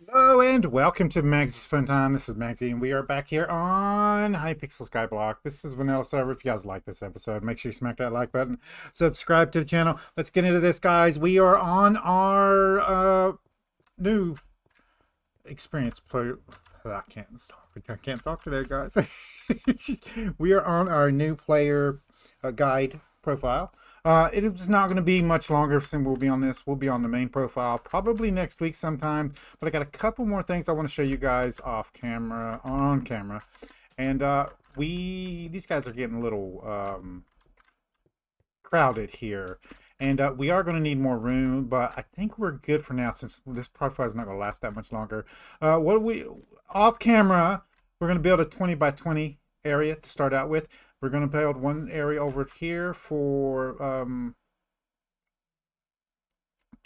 Hello and welcome to Maggie's Fun Time. This is Magzie and we are back here on Hypixel Skyblock. This is Vanilla Server. If you guys like this episode, make sure you smack that like button. Subscribe to the channel. Let's get into this, guys. We are on our new experience player. I can't talk today, guys. We are on our new player guide profile. It is not going to be much longer since we'll be on this. We'll be on the main profile probably next week sometime. But I got a couple more things I want to show you guys off camera, on camera. And these guys are getting a little crowded here. And we are going to need more room, but I think we're good for now since this profile is not going to last that much longer. Off camera, we're going to build a 20 by 20 area to start out with. We're going to build one area over here for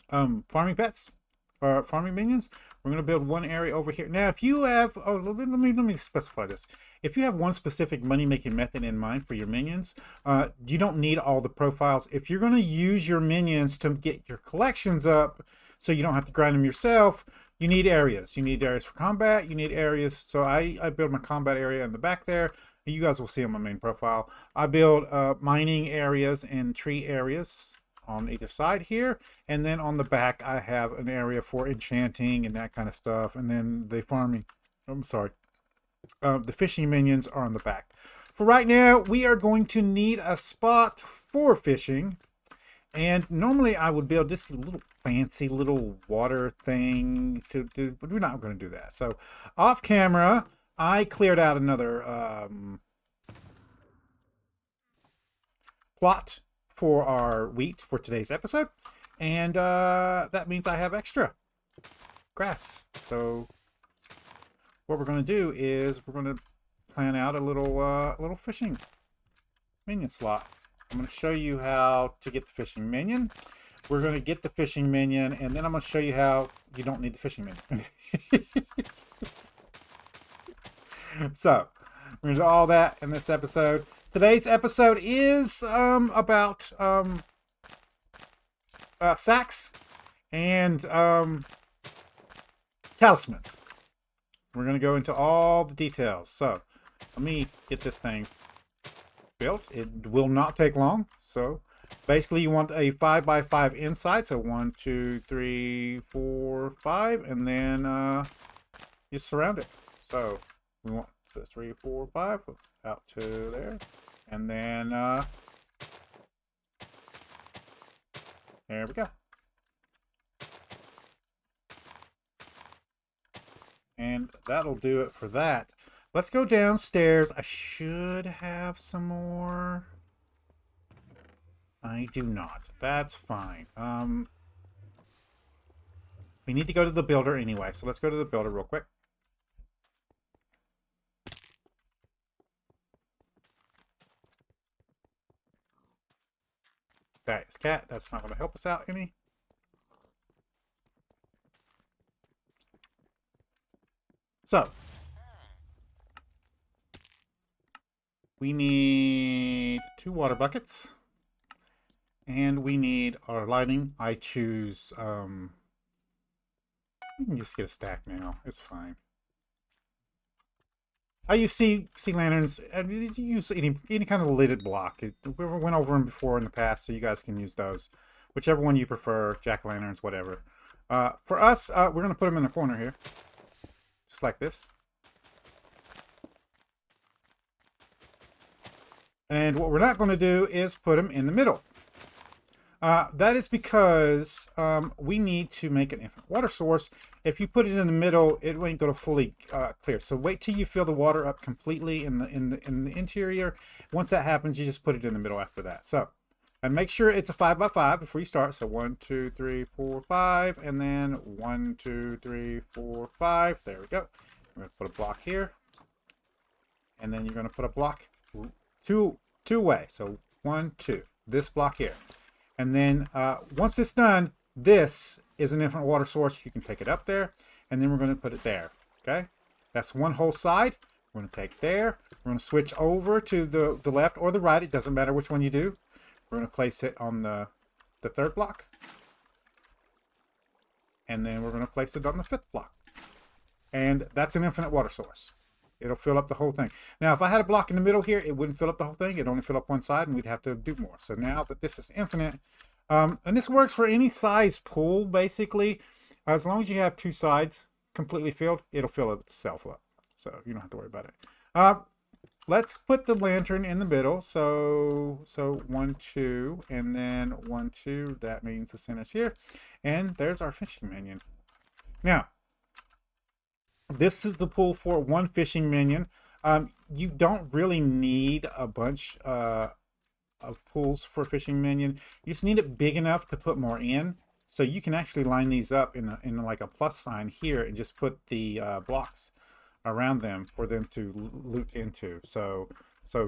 farming pets or farming minions. We're going to build one area over here. Now, if you have, let me specify this. If you have one specific money-making method in mind for your minions, you don't need all the profiles. If you're going to use your minions to get your collections up so you don't have to grind them yourself, you need areas. You need areas for combat. You need areas. So I build my combat area in the back there. You guys will see on my main profile. I build mining areas and tree areas on either side here. And then on the back, I have an area for enchanting and that kind of stuff. And then the fishing minions are on the back. For right now, we are going to need a spot for fishing. And normally I would build this little fancy little water thing but we're not going to do that. So off camera, I cleared out another plot for our wheat for today's episode. And that means I have extra grass. So what we're going to do is we're going to plan out a little fishing minion slot. I'm going to show you how to get the fishing minion. We're going to get the fishing minion, and then I'm going to show you how you don't need the fishing minion. So, we're going to do all that in this episode. Today's episode is about sacks and talismans. We're going to go into all the details. So, let me get this thing built. It will not take long. So, basically, you want a 5 by 5 inside. So, 1, 2, 3, 4, 5, and then you surround it. So, we want 3, 4, 5 out to there, and then there we go. And that'll do it for that. Let's go downstairs. I should have some more. I do not. That's fine. We need to go to the builder anyway, so let's go to the builder real quick. That is cat. That's not going to help us out any. So, we need 2 water buckets. And we need our lighting. I choose, you can just get a stack now. It's fine. I use sea lanterns, and you use any kind of lidded block. We went over them before in the past, so you guys can use those. Whichever one you prefer, jack-o'-lanterns, whatever. For us, we're going to put them in the corner here. Just like this. And what we're not going to do is put them in the middle. That is because we need to make an infinite water source. If you put it in the middle, it ain't going to fully clear. So wait till you fill the water up completely in the interior. Once that happens, you just put it in the middle after that. So, and make sure it's a 5 by 5 before you start. So 1, 2, 3, 4, 5, and then 1, 2, 3, 4, 5. There we go. We're going to put a block here, and then you're going to put a block two way. So 1, 2. This block here. And then once it's done, this is an infinite water source. You can take it up there, and then we're going to put it there. Okay, that's one whole side. We're going to take there. We're going to switch over to the left or the right. It doesn't matter which one you do. We're going to place it on the third block. And then we're going to place it on the 5th block. And that's an infinite water source. It'll fill up the whole thing. Now, if I had a block in the middle here, it wouldn't fill up the whole thing. It'd only fill up one side, and we'd have to do more. So now that this is infinite, and this works for any size pool, basically. As long as you have two sides completely filled, it'll fill itself up. So you don't have to worry about it. Let's put the lantern in the middle. So 1, 2, and then 1, 2. That means the center's here. And there's our fishing minion. Now, this is the pool for one fishing minion. You don't really need a bunch of pools for fishing minion. You just need it big enough to put more in. So you can actually line these up in like a plus sign here and just put the blocks around them for them to loot into. So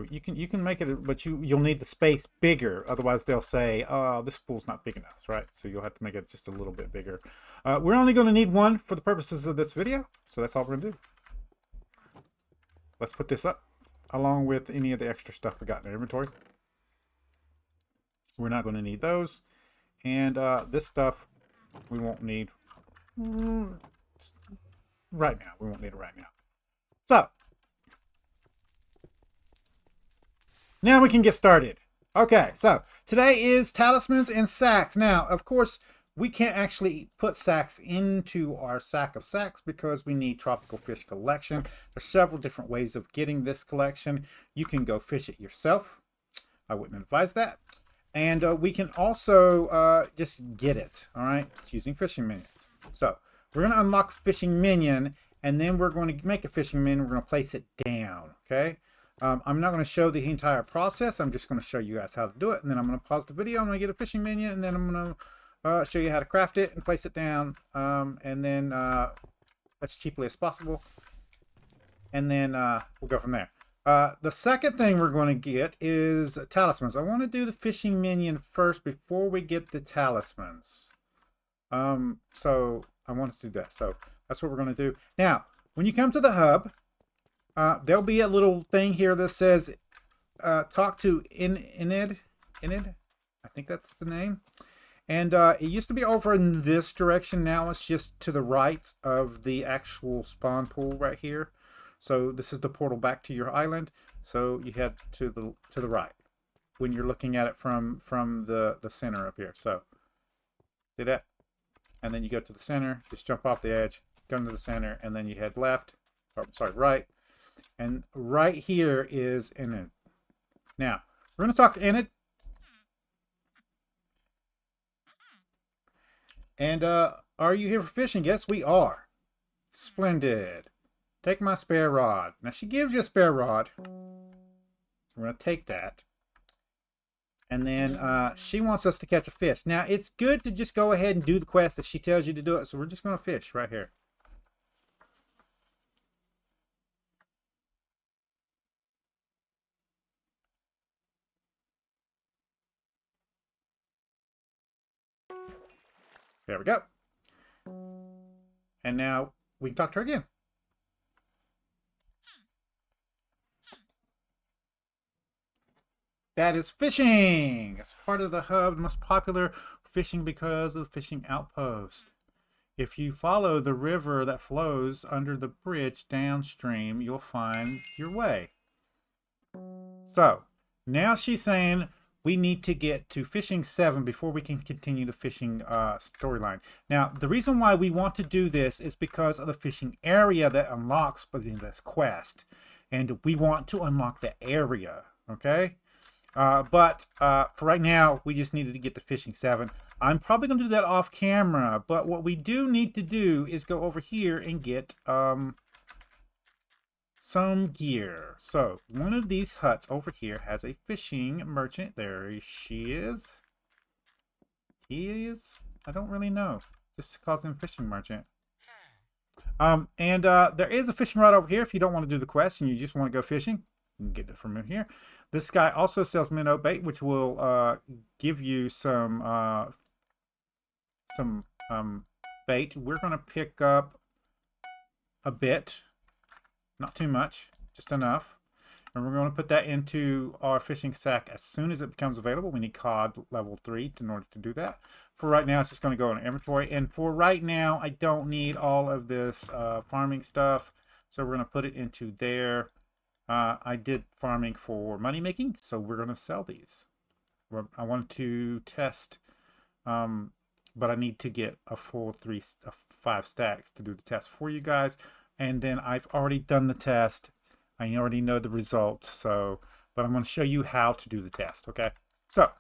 you can make it, but you'll need the space bigger. Otherwise they'll say, oh, this pool's not big enough, right? So you'll have to make it just a little bit bigger. We're only going to need one for the purposes of this video. So that's all we're going to do. Let's put this up along with any of the extra stuff we got in our inventory. We're not going to need those. And this stuff we won't need right now. We won't need it right now. So now we can get started. Okay, so today is talismans and sacks. Now, of course, we can't actually put sacks into our sack of sacks because we need tropical fish collection. There's several different ways of getting this collection. You can go fish it yourself. I wouldn't advise that. And we can also just get it, all right, using fishing minions. So we're going to unlock fishing minion, and then we're going to make a fishing minion. We're going to place it down, okay? I'm not going to show the entire process. I'm just going to show you guys how to do it, and then I'm going to pause the video. I'm going to get a fishing minion, and then I'm going to show you how to craft it and place it down, and then as cheaply as possible. And then we'll go from there. The second thing we're going to get is talismans. I want to do the fishing minion first before we get the talismans. So I want to do that. So that's what we're going to do. Now, when you come to the hub, there'll be a little thing here that says talk to Enid. I think that's the name. And it used to be over in this direction. Now it's just to the right of the actual spawn pool right here. So this is the portal back to your island. So you head to the right when you're looking at it from the center up here. So do that, and then you go to the center. Just jump off the edge, come to the center, and then you head left. Or sorry, right. And right here is Enid. Now we're going to talk to Enid. And are you here for fishing? Yes, we are. Splendid. Take my spare rod. Now she gives you a spare rod. So we're going to take that. And then she wants us to catch a fish. Now it's good to just go ahead and do the quest if she tells you to do it. So we're just going to fish right here. There we go. And now we can talk to her again. That is fishing. It's part of the hub, most popular fishing because of the fishing outpost. If you follow the river that flows under the bridge downstream, you'll find your way. So now she's saying we need to get to fishing 7 before we can continue the fishing storyline. Now, the reason why we want to do this is because of the fishing area that unlocks within this quest. And we want to unlock the area, okay? But for right now, we just needed to get to fishing 7. I'm probably going to do that off camera, but what we do need to do is go over here and get some gear. So one of these huts over here has a fishing merchant. There she is. He is? I don't really know. Just calls him fishing merchant. There is a fishing rod over here if you don't want to do the quest and you just want to go fishing. You can get it from here. This guy also sells minnow bait, which will give you some bait. We're going to pick up a bit, not too much, just enough. And we're going to put that into our fishing sack as soon as it becomes available. We need cod level 3 in order to do that. For right now, it's just going to go in inventory. And for right now, I don't need all of this farming stuff. So we're going to put it into there. I did farming for money making, so we're going to sell these. I wanted to test, but I need to get a full 5 stacks to do the test for you guys. And then I've already done the test. I already know the results. So, but I'm going to show you how to do the test. Okay. So,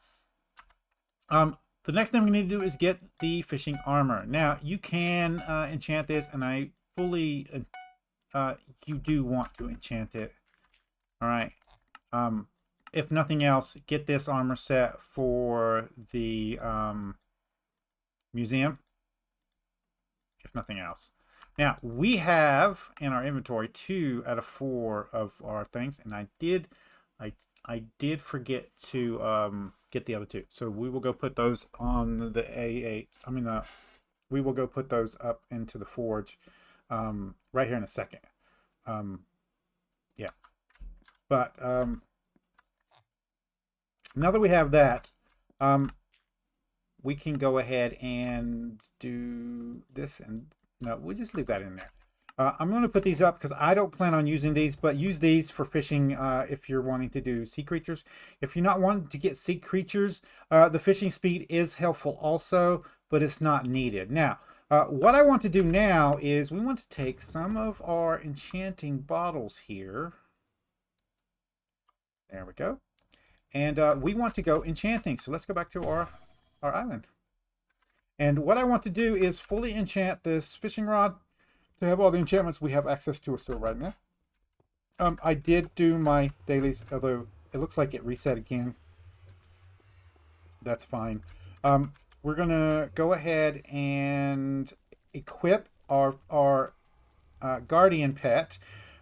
the next thing we need to do is get the fishing armor. Now you can enchant this, and I fully, you do want to enchant it. All right. If nothing else, get this armor set for the museum. If nothing else. Now we have in our inventory 2 out of 4 of our things, and I did forget to get the other 2. So we will go put those on the A8. I mean, we will go put those up into the forge right here in a second. Yeah. But now that we have that, we can go ahead and do this. And no, we'll just leave that in there. I'm going to put these up because I don't plan on using these, but use these for fishing if you're wanting to do sea creatures. If you're not wanting to get sea creatures, the fishing speed is helpful also, but it's not needed. Now, what I want to do now is we want to take some of our enchanting bottles here. There we go. And we want to go enchanting. So let's go back to our island. And what I want to do is fully enchant this fishing rod to have all the enchantments we have access to still right now. I did do my dailies, although it looks like it reset again. That's fine. We're going to go ahead and equip our guardian pet.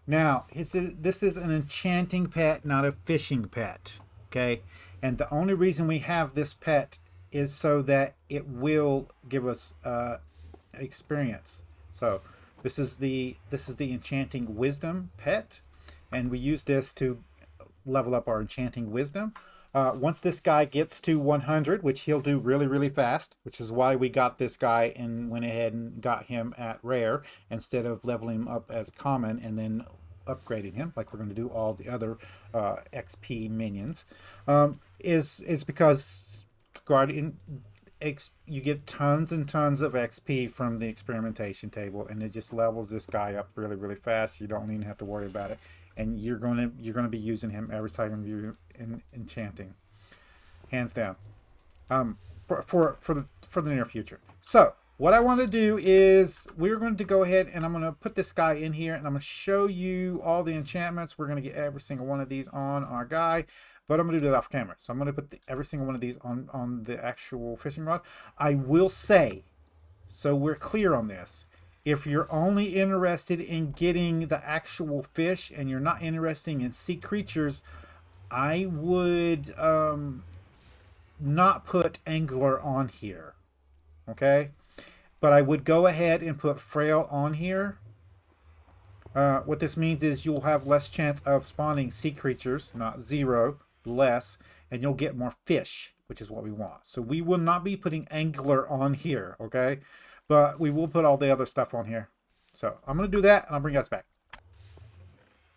Now, this is an enchanting pet, not a fishing pet. Okay? And the only reason we have this pet is so that it will give us experience. So this is the enchanting wisdom pet, and we use this to level up our enchanting wisdom. Once this guy gets to 100, which he'll do really, really fast, which is why we got this guy and went ahead and got him at rare instead of leveling him up as common and then upgrading him like we're going to do all the other XP minions, is because Guardian, you get tons and tons of XP from the experimentation table, and it just levels this guy up really, really fast. You don't even have to worry about it, and you're gonna be using him every time you enchanting, hands down, for the near future. So what I want to do is we're going to go ahead and I'm going to put this guy in here, and I'm going to show you all the enchantments. We're going to get every single one of these on our guy. But I'm going to do that off camera. So I'm going to put every single one of these on the actual fishing rod. I will say, so we're clear on this, if you're only interested in getting the actual fish and you're not interested in sea creatures, I would not put angler on here. Okay? But I would go ahead and put frail on here. What this means is you'll have less chance of spawning sea creatures, not 0. Less, and you'll get more fish, which is what we want. So we will not be putting angler on here, okay? But we will put all the other stuff on here. So I'm going to do that, and I'll bring you guys back.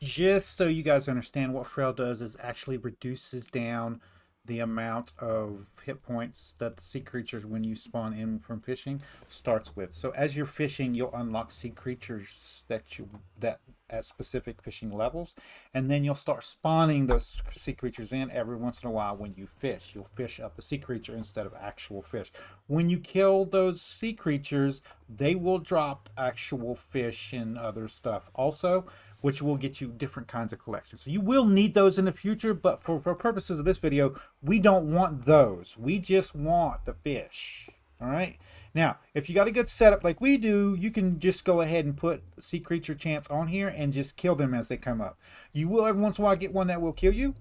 Just so you guys understand, what frail does is actually reduces down the amount of hit points that the sea creatures, when you spawn in from fishing, starts with. So as you're fishing, you'll unlock sea creatures that at specific fishing levels, and then you'll start spawning those sea creatures in every once in a while. When you fish, you'll fish up the sea creature instead of actual fish. When you kill those sea creatures, they will drop actual fish and other stuff also, which will get you different kinds of collections. So you will need those in the future, but for purposes of this video, we don't want those. We just want the fish. All right? Now, if you got a good setup like we do, you can just go ahead and put sea creature chance on here and just kill them as they come up. You will every once in a while get one that will kill you,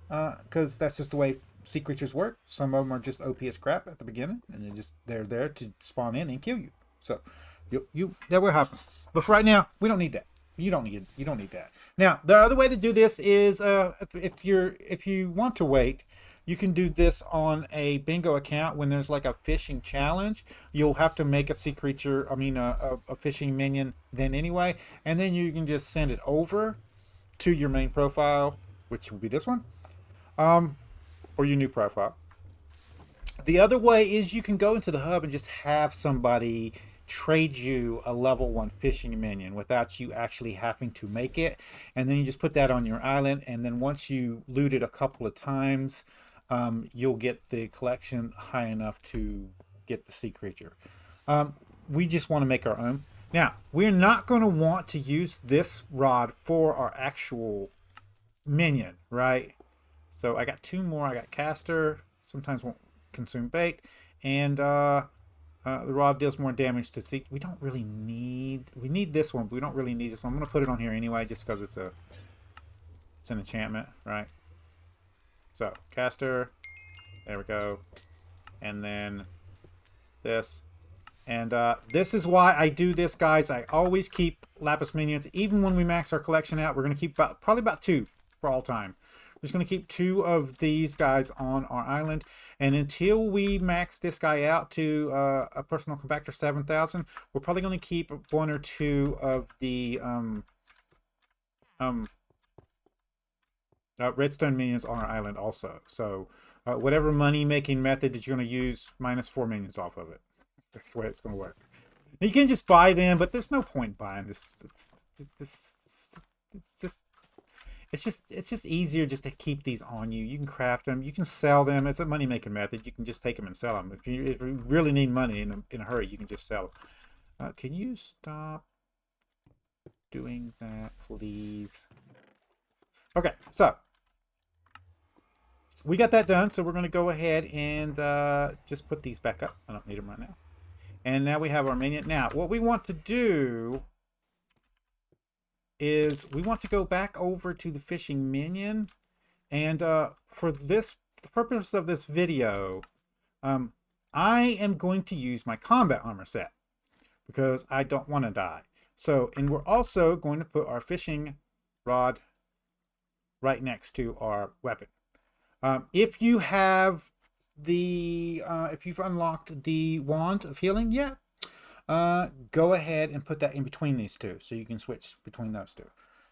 because that's just the way sea creatures work. Some of them are just OP as crap at the beginning, and they're there to spawn in and kill you. So that will happen. But for right now, we don't need that. You don't need that. Now, the other way to do this is if you want to wait, you can do this on a bingo account when there's like a fishing challenge. You'll have to make a sea creature, I mean a fishing minion then anyway, and then you can just send it over to your main profile, which will be this one, or your new profile. The other way is you can go into the hub and just have somebody trade you a level 1 fishing minion without you actually having to make it. And then you just put that on your island. And then once you loot it a couple of times, you'll get the collection high enough to get the sea creature. We just want to make our own. Now, we're not going to want to use this rod for our actual minion, right? So I got 2 more. I got caster. Sometimes won't consume bait, and the rod deals more damage to sea. We don't really need. We need this one, but we don't really need this one. I'm gonna put it on here anyway, just because it's an enchantment, right? So caster, there we go, and then this, and this is why I do this, guys. I always keep lapis minions, even when we max our collection out. We're gonna keep probably about 2 for all time. We're just going to keep 2 of these guys on our island. And until we max this guy out to a personal compactor 7000, we're probably going to keep 1 or 2 of the redstone minions on our island also. So whatever money-making method that you're going to use, -4 minions off of it. That's the way it's going to work. You can just buy them, but there's no point buying this. It's just easier just to keep these on you. You can craft them. You can sell them. It's a money-making method. You can just take them and sell them. If you really need money in a hurry, you can just sell them. Can you stop doing that, please? Okay, so we got that done. So we're going to go ahead and just put these back up. I don't need them right now. And now we have our minion. Now, what we want to do is we want to go back over to the fishing minion, and for the purpose of this video, I am going to use my combat armor set because I don't want to die. So, and we're also going to put our fishing rod right next to our weapon. If you have if you've unlocked the wand of healing yet, go ahead and put that in between these 2 so you can switch between those 2.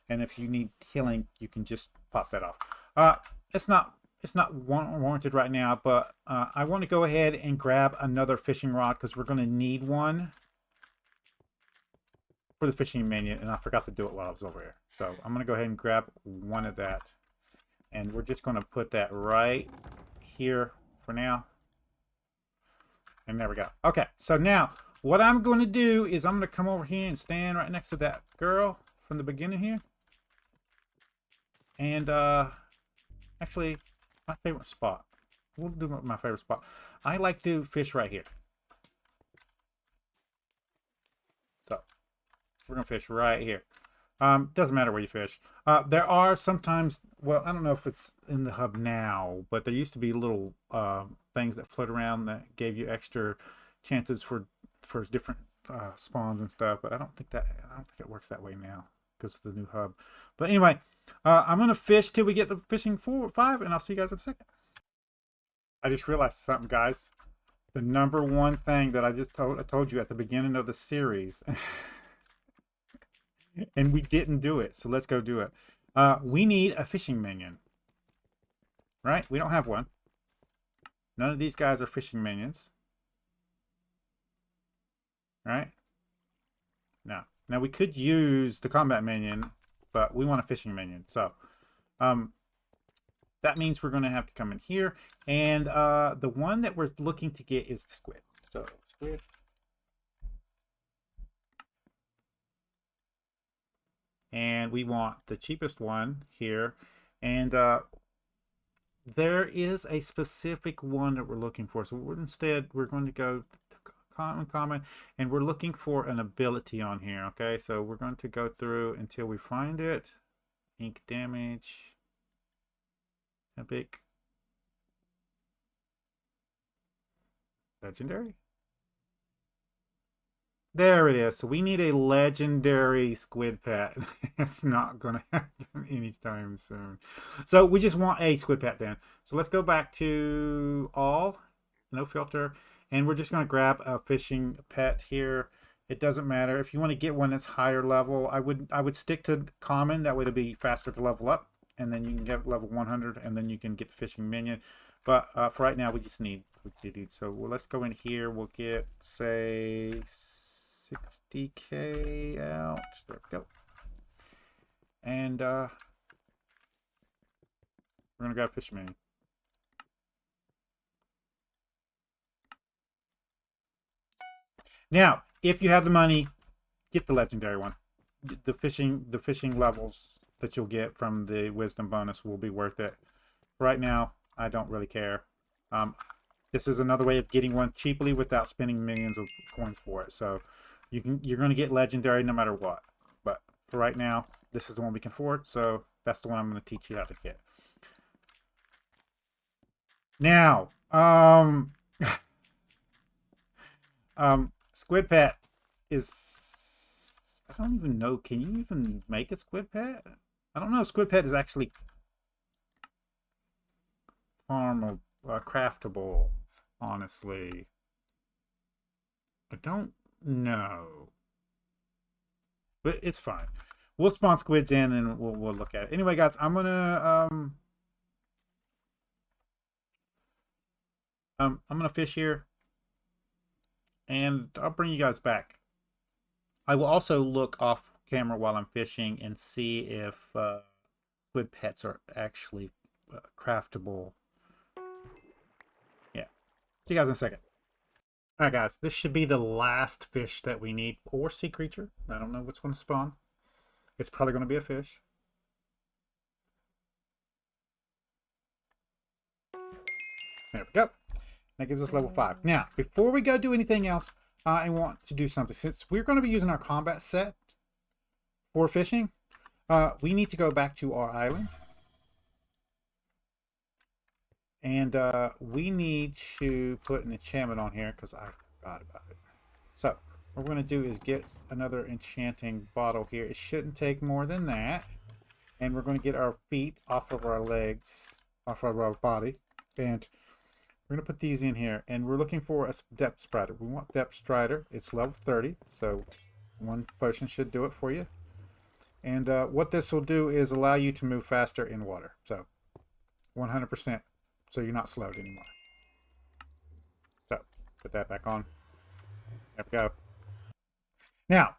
And if you need healing, you can just pop that off. It's not warranted right now, but I want to go ahead and grab another fishing rod because we're going to need one for the fishing minion, and I forgot to do it while I was over here. So I'm going to go ahead and grab one of that, and we're just going to put that right here for now. And there we go. Okay, so now what I'm going to do is I'm going to come over here and stand right next to that girl from the beginning here. And actually, my favorite spot. We'll do my favorite spot. I like to fish right here. So we're going to fish right here. Doesn't matter where you fish. There are sometimes, well, I don't know if it's in the hub now, but there used to be little things that float around that gave you extra chances for different spawns and stuff. But I don't think it works that way now because of the new hub. But anyway, I'm gonna fish till we get to fishing 4 or 5, and I'll see you guys in a second. I just realized something, guys. The #1 thing that I told you at the beginning of the series. And we didn't do it, so let's go do it. We need a fishing minion. Right? We don't have one. None of these guys are fishing minions. Right? No. Now we could use the combat minion, but we want a fishing minion. So that means we're going to have to come in here. And the one that we're looking to get is the squid. So squid. And we want the cheapest one here. And there is a specific one that we're looking for. So instead, we're going to go to common, and we're looking for an ability on here. Okay, so we're going to go through until we find it. Ink damage. Epic. Legendary. There it is. So we need a legendary squid pet. It's not going to happen anytime soon. So we just want a squid pet then. So let's go back to all, no filter. And we're just going to grab a fishing pet here. It doesn't matter. If you want to get one that's higher level, I would stick to common. That way it'll be faster to level up. And then you can get level 100 and then you can get the fishing minion. But for right now, we just need. So let's go in here. We'll get, say, 60k out. There we go. And we're gonna grab Fishing Minion. Now, if you have the money, get the legendary one. The fishing levels that you'll get from the wisdom bonus will be worth it. Right now, I don't really care. This is another way of getting one cheaply without spending millions of coins for it. So you're going to get legendary no matter what. But for right now, this is the one we can afford. So that's the one I'm going to teach you how to get. Now, squid pet is, I don't even know. Can you even make a squid pet? I don't know. Squid pet is actually craftable, honestly. I don't know, but it's fine. We'll spawn squids in and we'll look at it. Anyway, guys, I'm gonna fish here, and I'll bring you guys back. I will also look off camera while I'm fishing and see if squid pets are actually craftable. Yeah. See you guys in a second. Alright guys, this should be the last fish that we need, or sea creature. I don't know what's going to spawn. It's probably going to be a fish. There we go. That gives us level 5. Now, before we go do anything else, I want to do something. Since we're going to be using our combat set for fishing, we need to go back to our island. And we need to put an enchantment on here because I forgot about it. So what we're going to do is get another enchanting bottle here. It shouldn't take more than that. And we're going to get our feet off of our legs, off of our body. And we're going to put these in here. And we're looking for a depth strider. We want depth strider. It's level 30. So one potion should do it for you. And what this will do is allow you to move faster in water. So 100%. So you're not slowed anymore. So put that back on. There we go. Now,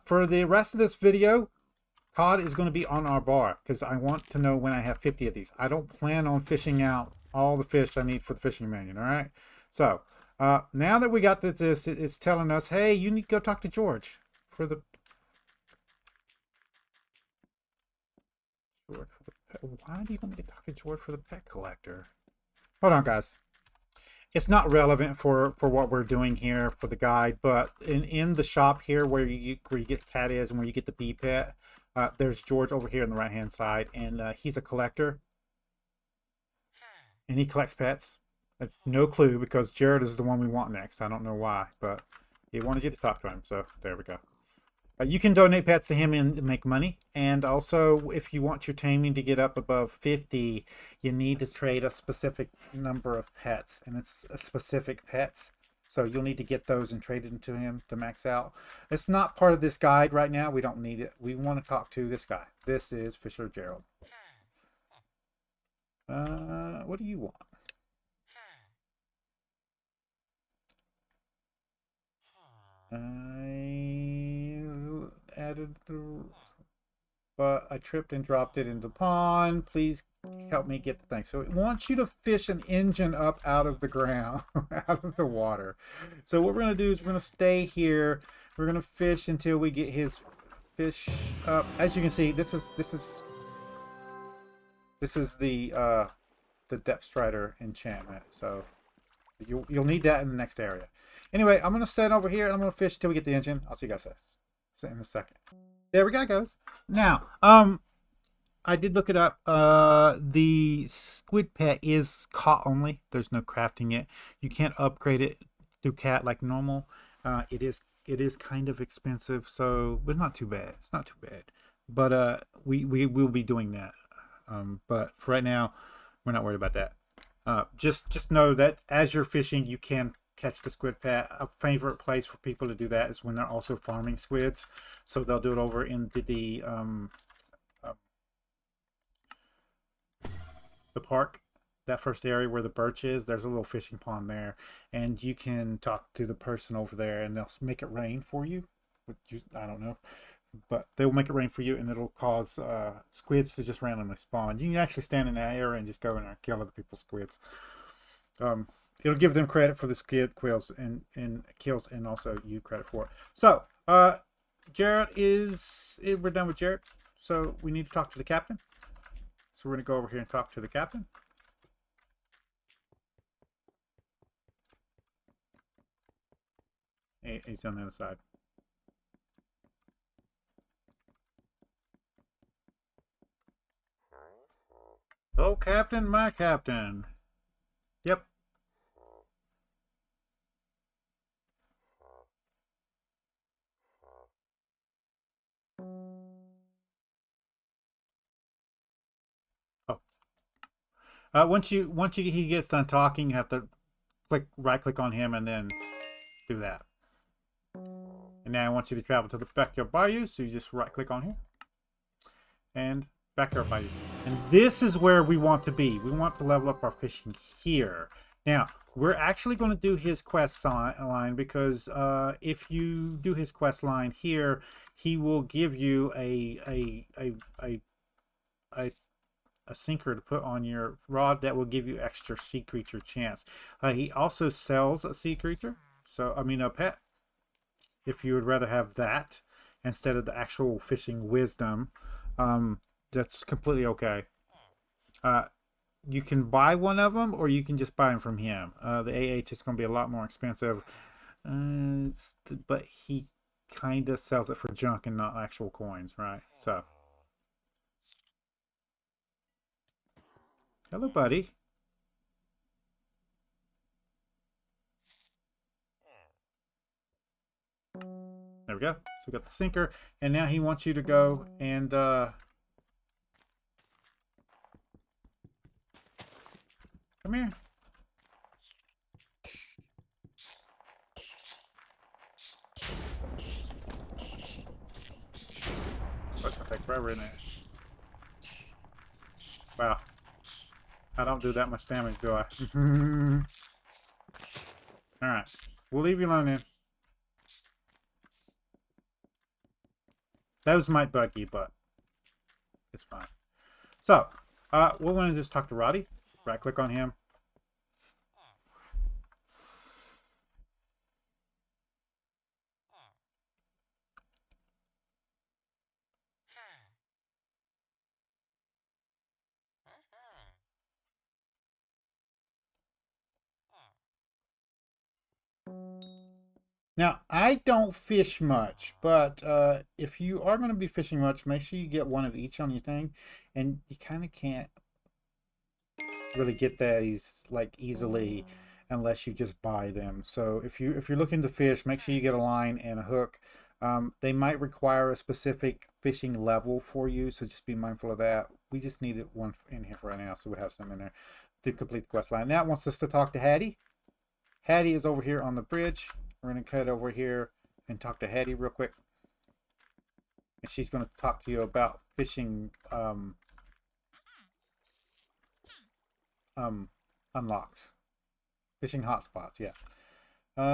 for the rest of this video, cod is going to be on our bar because I want to know when I have 50 of these. I don't plan on fishing out all the fish I need for the fishing minion. All right. So now that we got this, it's telling us, hey, you need to go talk to George for the. Why do you want me to talk to George for the pet collector? Hold on, guys. It's not relevant for what we're doing here for the guide, but in the shop here where you get cat is and where you get the bee pet, there's George over here on the right hand side, and he's a collector, and he collects pets. No clue because Jared is the one we want next. I don't know why, but he wanted you to talk to him, so there we go. You can donate pets to him and make money. And also, if you want your taming to get up above 50, you need to trade a specific number of pets. And it's specific pets. So you'll need to get those and trade them to him to max out. It's not part of this guide right now. We don't need it. We want to talk to this guy. This is Fisher Gerald. What do you want? Added the, but I tripped and dropped it in the pond. Please help me get the thing. So it wants you to fish an engine up out of the ground, out of the water. So what we're gonna do is we're gonna stay here. We're gonna fish until we get his fish up. As you can see, this is the depth strider enchantment. So you'll need that in the next area. Anyway, I'm gonna stand over here and I'm gonna fish till we get the engine. I'll see you guys in a second. There we go, guys. Now, I did look it up. The squid pet is caught only. There's no crafting it. You can't upgrade it through cat like normal. It is it is kind of expensive, so but not too bad. It's not too bad. But we will be doing that. But for right now, we're not worried about that. Just know that as you're fishing, you can catch the squid pet. A favorite place for people to do that is when they're also farming squids. So they'll do it over in the park, that first area where the birch is. There's a little fishing pond there, and you can talk to the person over there, and they'll make it rain for you. I don't know, but they will make it rain for you, and it'll cause squids to just randomly spawn. You can actually stand in that area and just go in there and kill other people's squids. It'll give them credit for the squid kills and kills, and also you credit for it. So Jared we're done with Jared, so we need to talk to the captain. So we're going to go over here and talk to the captain. He's on the other side. Oh, Captain, my Captain. Yep. Oh. Once he gets done talking, you have to right click on him and then do that. And now I want you to travel to the Backyard Bayou, so you just right click on here and Backyard Bayou. And this is where we want to be. We want to level up our fishing here. Now, we're actually going to do his quest line because if you do his quest line here, he will give you a sinker to put on your rod that will give you extra sea creature chance. He also sells a sea creature, so I mean a pet, if you would rather have that instead of the actual fishing wisdom. That's completely okay. You can buy one of them, or you can just buy them from him. The AH is going to be a lot more expensive, but he kind of sells it for junk and not actual coins, right? So, hello, buddy. There we go. So we got the sinker, and now he wants you to go and come here. That's gonna take forever, isn't it? Wow. I don't do that much damage, do I? Alright. We'll leave you alone then. Those might bug you, but it's fine. So, we're going to just talk to Roddy. Right click on him. Now, I don't fish much, but if you are going to be fishing much, make sure you get one of each on your thing. And you kind of can't really get that easily unless you just buy them. So if you're looking to fish, make sure you get a line and a hook. They might require a specific fishing level for you, so just be mindful of that. We just needed one in here for right now, so we have some in there to complete the quest line. Now it wants us to talk to Hattie. Hattie is over here on the bridge. We're going to cut over here and talk to Hattie real quick. And she's going to talk to you about fishing unlocks. Fishing hotspots, yeah.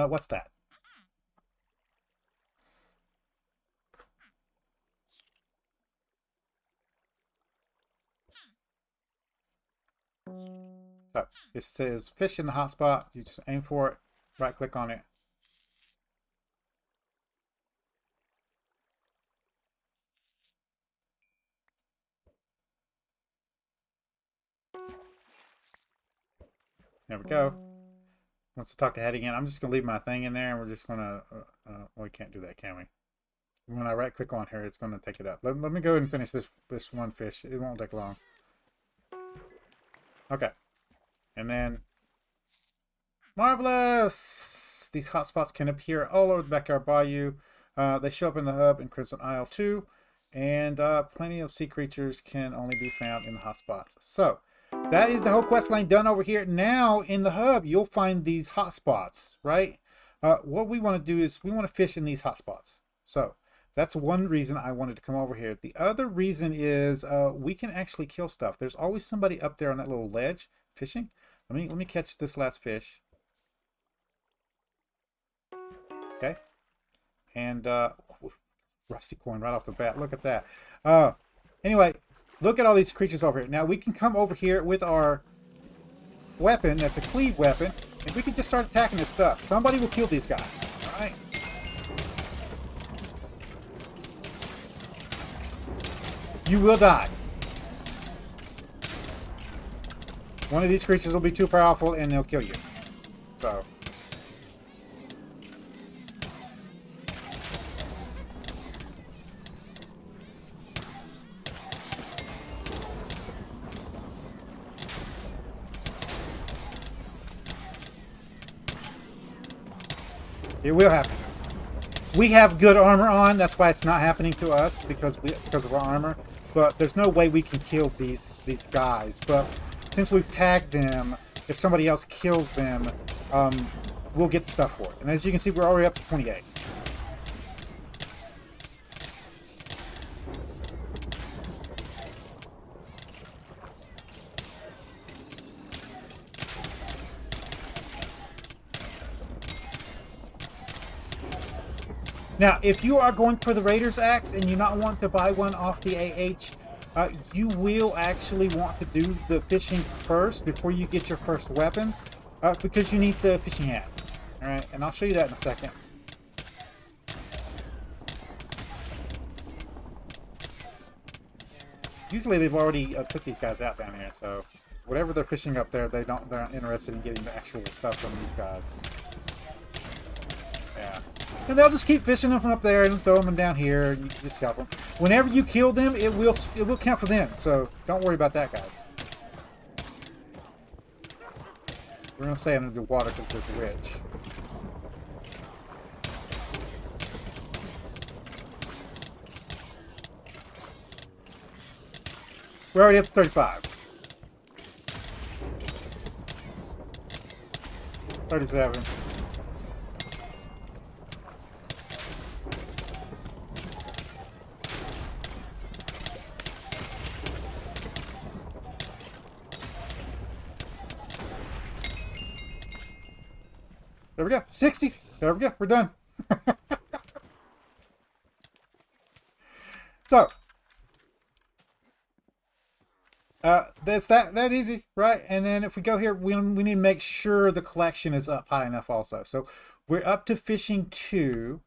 What's that? So it says fish in the hotspot. You just aim for it, right click on it. There we go. Let's talk to Hattie again. I'm just going to leave my thing in there, and we're just going to... well, we can't do that, can we? When I right click on her, it's going to take it up. Let me go ahead and finish this one fish. It won't take long. Okay. And then... Marvelous! These hotspots can appear all over the Backyard Bayou. They show up in the hub in Crimson Isle too. And plenty of sea creatures can only be found in the hotspots. So that is the whole quest line done over here. Now in the hub, you'll find these hotspots, right? What we want to do is we want to fish in these hotspots. So that's one reason I wanted to come over here. The other reason is we can actually kill stuff. There's always somebody up there on that little ledge fishing. Let me catch this last fish. Okay. And rusty coin right off the bat. Look at that. Anyway, look at all these creatures over here. Now we can come over here with our weapon. That's a cleave weapon. And we can just start attacking this stuff. Somebody will kill these guys. All right. You will die. One of these creatures will be too powerful and they'll kill you. So. It will happen. We have good armor on. That's why it's not happening to us because of our armor. But there's no way we can kill these guys. But since we've tagged them, if somebody else kills them, we'll get the stuff for it. And as you can see, we're already up to 28. Now, if you are going for the Raider's Axe and you not want to buy one off the AH, you will actually want to do the fishing first before you get your first weapon, because you need the fishing hat. All right, and I'll show you that in a second. Usually they've already took these guys out down here, so whatever they're fishing up there, they're not interested in getting the actual stuff from these guys. Yeah. And they'll just keep fishing them from up there and throw them down here, and you can just help them. Whenever you kill them, it will count for them, so don't worry about that, guys. We're going to stay under the water because it's rich. We're already up to 35. 37. There we go. 60. There we go. We're done. So, that's that easy, right? And then if we go here, we need to make sure the collection is up high enough also. So we're up to fishing 2,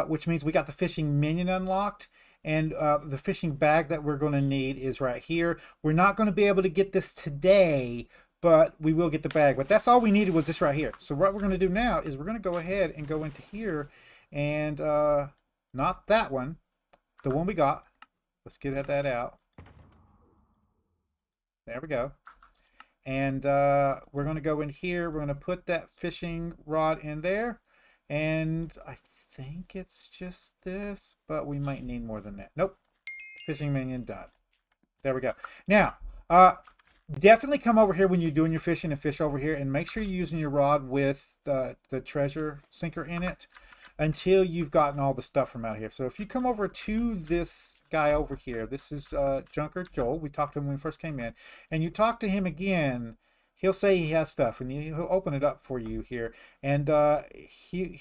which means we got the fishing minion unlocked. And the fishing bag that we're going to need is right here. We're not going to be able to get this today, but we will get the bag. But that's all we needed was this right here. So what we're going to do now is we're going to go ahead and go into here and not that one, the one we got. Let's get that out. There we go. And we're going to go in here. We're going to put that fishing rod in there. And I think it's just this, but we might need more than that. Nope. Fishing minion done. There we go. Now, definitely come over here when you're doing your fishing and fish over here, and make sure you're using your rod with the treasure sinker in it until you've gotten all the stuff from out here. So if you come over to this guy over here, this is Junker Joel. We talked to him when we first came in, and you talk to him again, he'll say he has stuff, and he'll open it up for you here. And he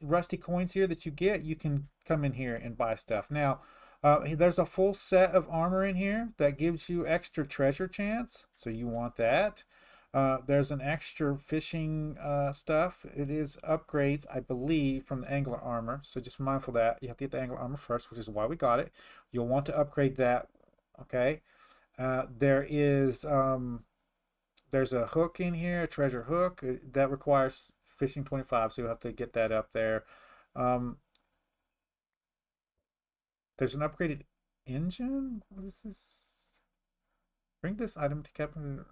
rusty coins here that you get, you can come in here and buy stuff. Now, there's a full set of armor in here that gives you extra treasure chance, so you want that. There's an extra fishing stuff. It is upgrades, I believe, from the angler armor, so just mindful that you have to get the angler armor first, which is why we got it. You'll want to upgrade that, okay? There's a hook in here, a treasure hook that requires fishing 25, so you'll have to get that up there. There's an upgraded engine. What is this? Bring this item to Captain.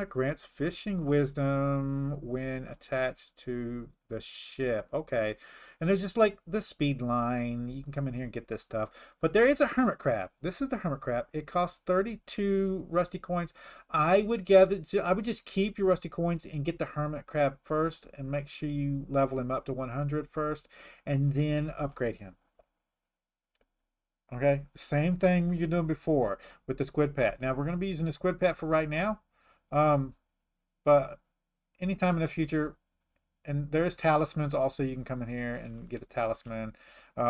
Grants fishing wisdom when attached to the ship. Okay. And there's just like the speed line. You can come in here and get this stuff. But there is a hermit crab. This is the hermit crab. It costs 32 rusty coins. I would just keep your rusty coins and get the hermit crab first and make sure you level him up to 100 first and then upgrade him. Okay, same thing you're doing before with the squid pet. Now we're going to be using the squid pet for right now. But anytime in the future, and there's talismans also, you can come in here and get a talisman.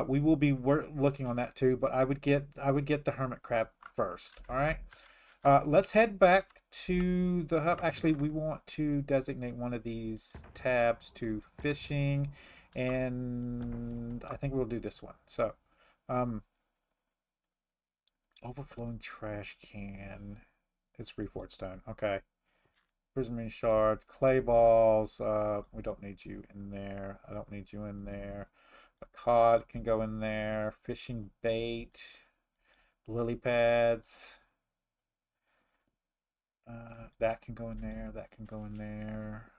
We will be looking on that too, but I would get the hermit crab first. All right. Let's head back to the hub. Actually, we want to designate one of these tabs to fishing, and I think we'll do this one. So, overflowing trash can. It's reforged stone. Okay. Prismarine shards, clay balls. We don't need you in there. I don't need you in there. A cod can go in there. Fishing bait. Lily pads. That can go in there. That can go in there.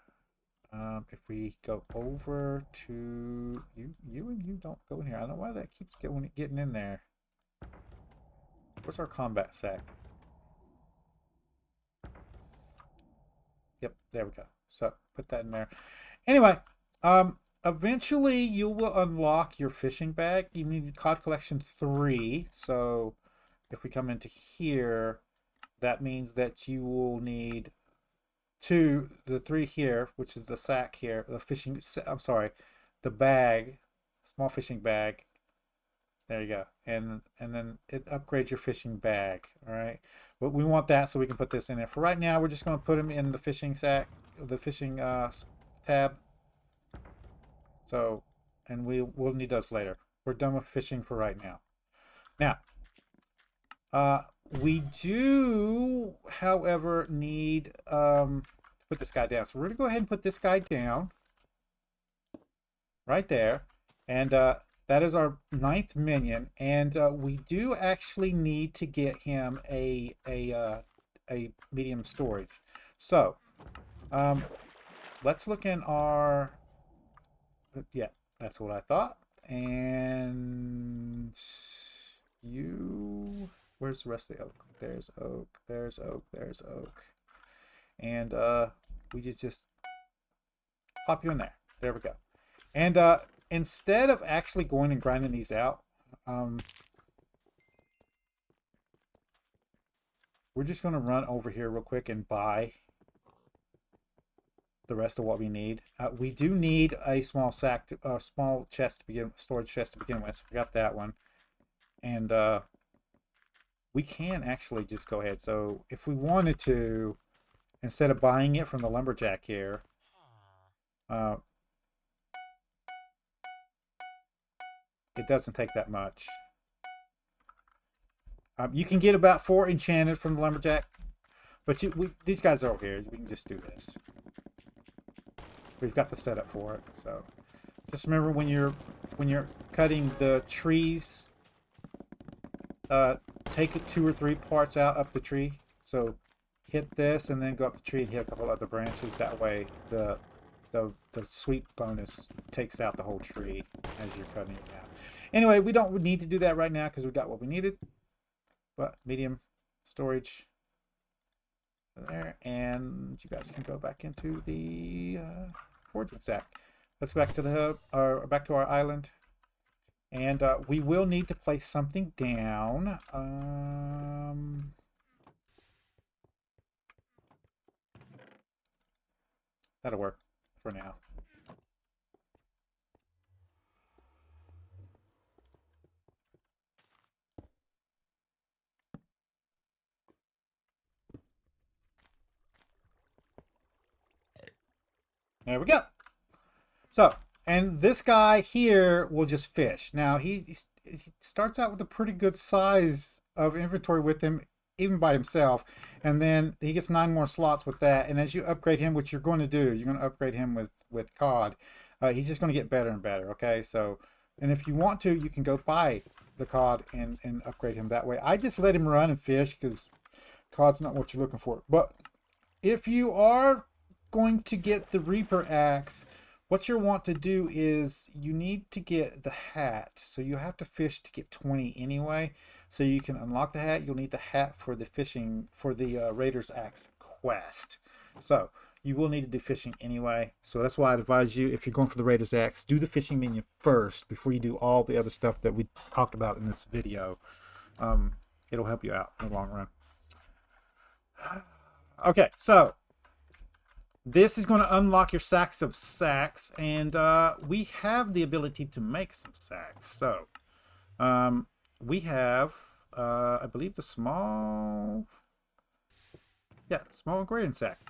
If we go over to you and you don't go in here. I don't know why that keeps getting in there. Where's our combat sack? Yep, there we go. So put that in there. Anyway, eventually you will unlock your fishing bag. You need cod collection 3. So if we come into here, that means that you will need the 3 here, which is the sack here, the bag, small fishing bag. There you go. And then it upgrades your fishing bag. All right. But we want that so we can put this in there. For right now, we're just going to put them in the fishing sack, the fishing tab. So, and we'll need those later. We're done with fishing for right now. Now, we do, however, need to put this guy down. So we're going to go ahead and put this guy down right there. And that is our 9th minion, and we do actually need to get him a medium storage. So, let's look in our. Yeah, that's what I thought. And where's the rest of the oak? There's oak. There's oak. There's oak. And we just pop you in there. There we go. And instead of actually going and grinding these out, we're just going to run over here real quick and buy the rest of what we need. We do need a small sack, small chest to begin, storage chest to begin with. So we got that one, and we can actually just go ahead. So if we wanted to, instead of buying it from the lumberjack here, it doesn't take that much. You can get about 4 enchanted from the lumberjack, but these guys are over here. We can just do this. We've got the setup for it. So just remember when you're cutting the trees, take 2 or 3 parts out up the tree. So hit this and then go up the tree and hit a couple other branches. That way the sweep bonus takes out the whole tree as you're cutting it out. Anyway, we don't need to do that right now because we got what we needed. But medium storage there, and you guys can go back into the foraging sack. Let's back to the hub, or back to our island, and we will need to place something down. That'll work for now. There we go. So, and this guy here will just fish. Now, he starts out with a pretty good size of inventory with him, even by himself. And then he gets 9 more slots with that. And as you upgrade him, which you're going to do, you're going to upgrade him with cod. He's just going to get better and better, okay? So, and if you want to, you can go buy the cod and upgrade him that way. I just let him run and fish because cod's not what you're looking for. But If you are going to get the Reaper axe, what you want to do is you need to get the hat. So you have to fish to get 20 anyway. So you can unlock the hat. You'll need the hat for the fishing, for the Raider's Axe quest. So you will need to do fishing anyway. So that's why I advise you, if you're going for the Raider's Axe, do the Fishing Minion first before you do all the other stuff that we talked about in this video. It'll help you out in the long run. Okay, so this is going to unlock your sacks of sacks, and we have the ability to make some sacks. So we have, I believe, the small ingredient sack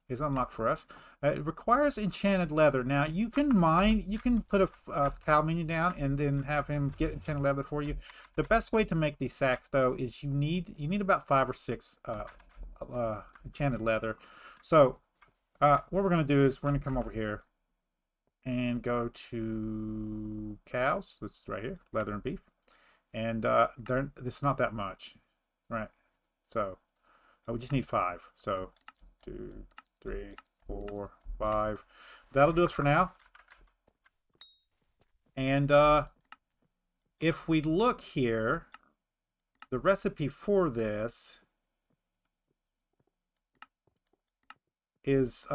is unlocked for us. It requires enchanted leather. Now you can mine, you can put a cow minion down and then have him get enchanted leather for you. The best way to make these sacks though is you need about 5 or 6 enchanted leather. So what we're going to do is we're going to come over here and go to cows. That's right here, leather and beef. And it's not that much, right? So we just need 5. So 2, 3, 4, 5. That'll do us for now. And if we look here, the recipe for this is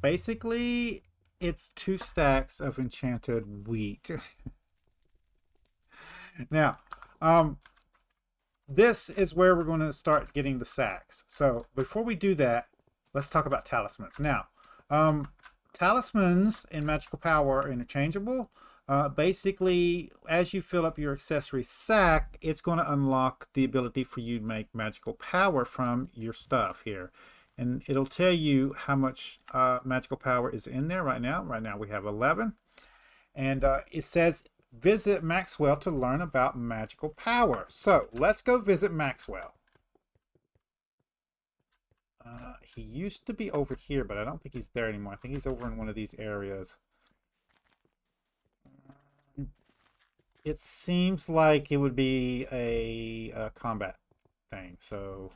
basically it's 2 stacks of enchanted wheat. Now, this is where we're going to start getting the sacks. So before we do that, let's talk about talismans. Now, talismans in magical power are interchangeable. Basically, as you fill up your accessory sack, it's going to unlock the ability for you to make magical power from your stuff here. And it'll tell you how much magical power is in there right now. Right now we have 11. And it says visit Maxwell to learn about magical power. So let's go visit Maxwell. He used to be over here, but I don't think he's there anymore. I think he's over in one of these areas. It seems like it would be a combat thing. So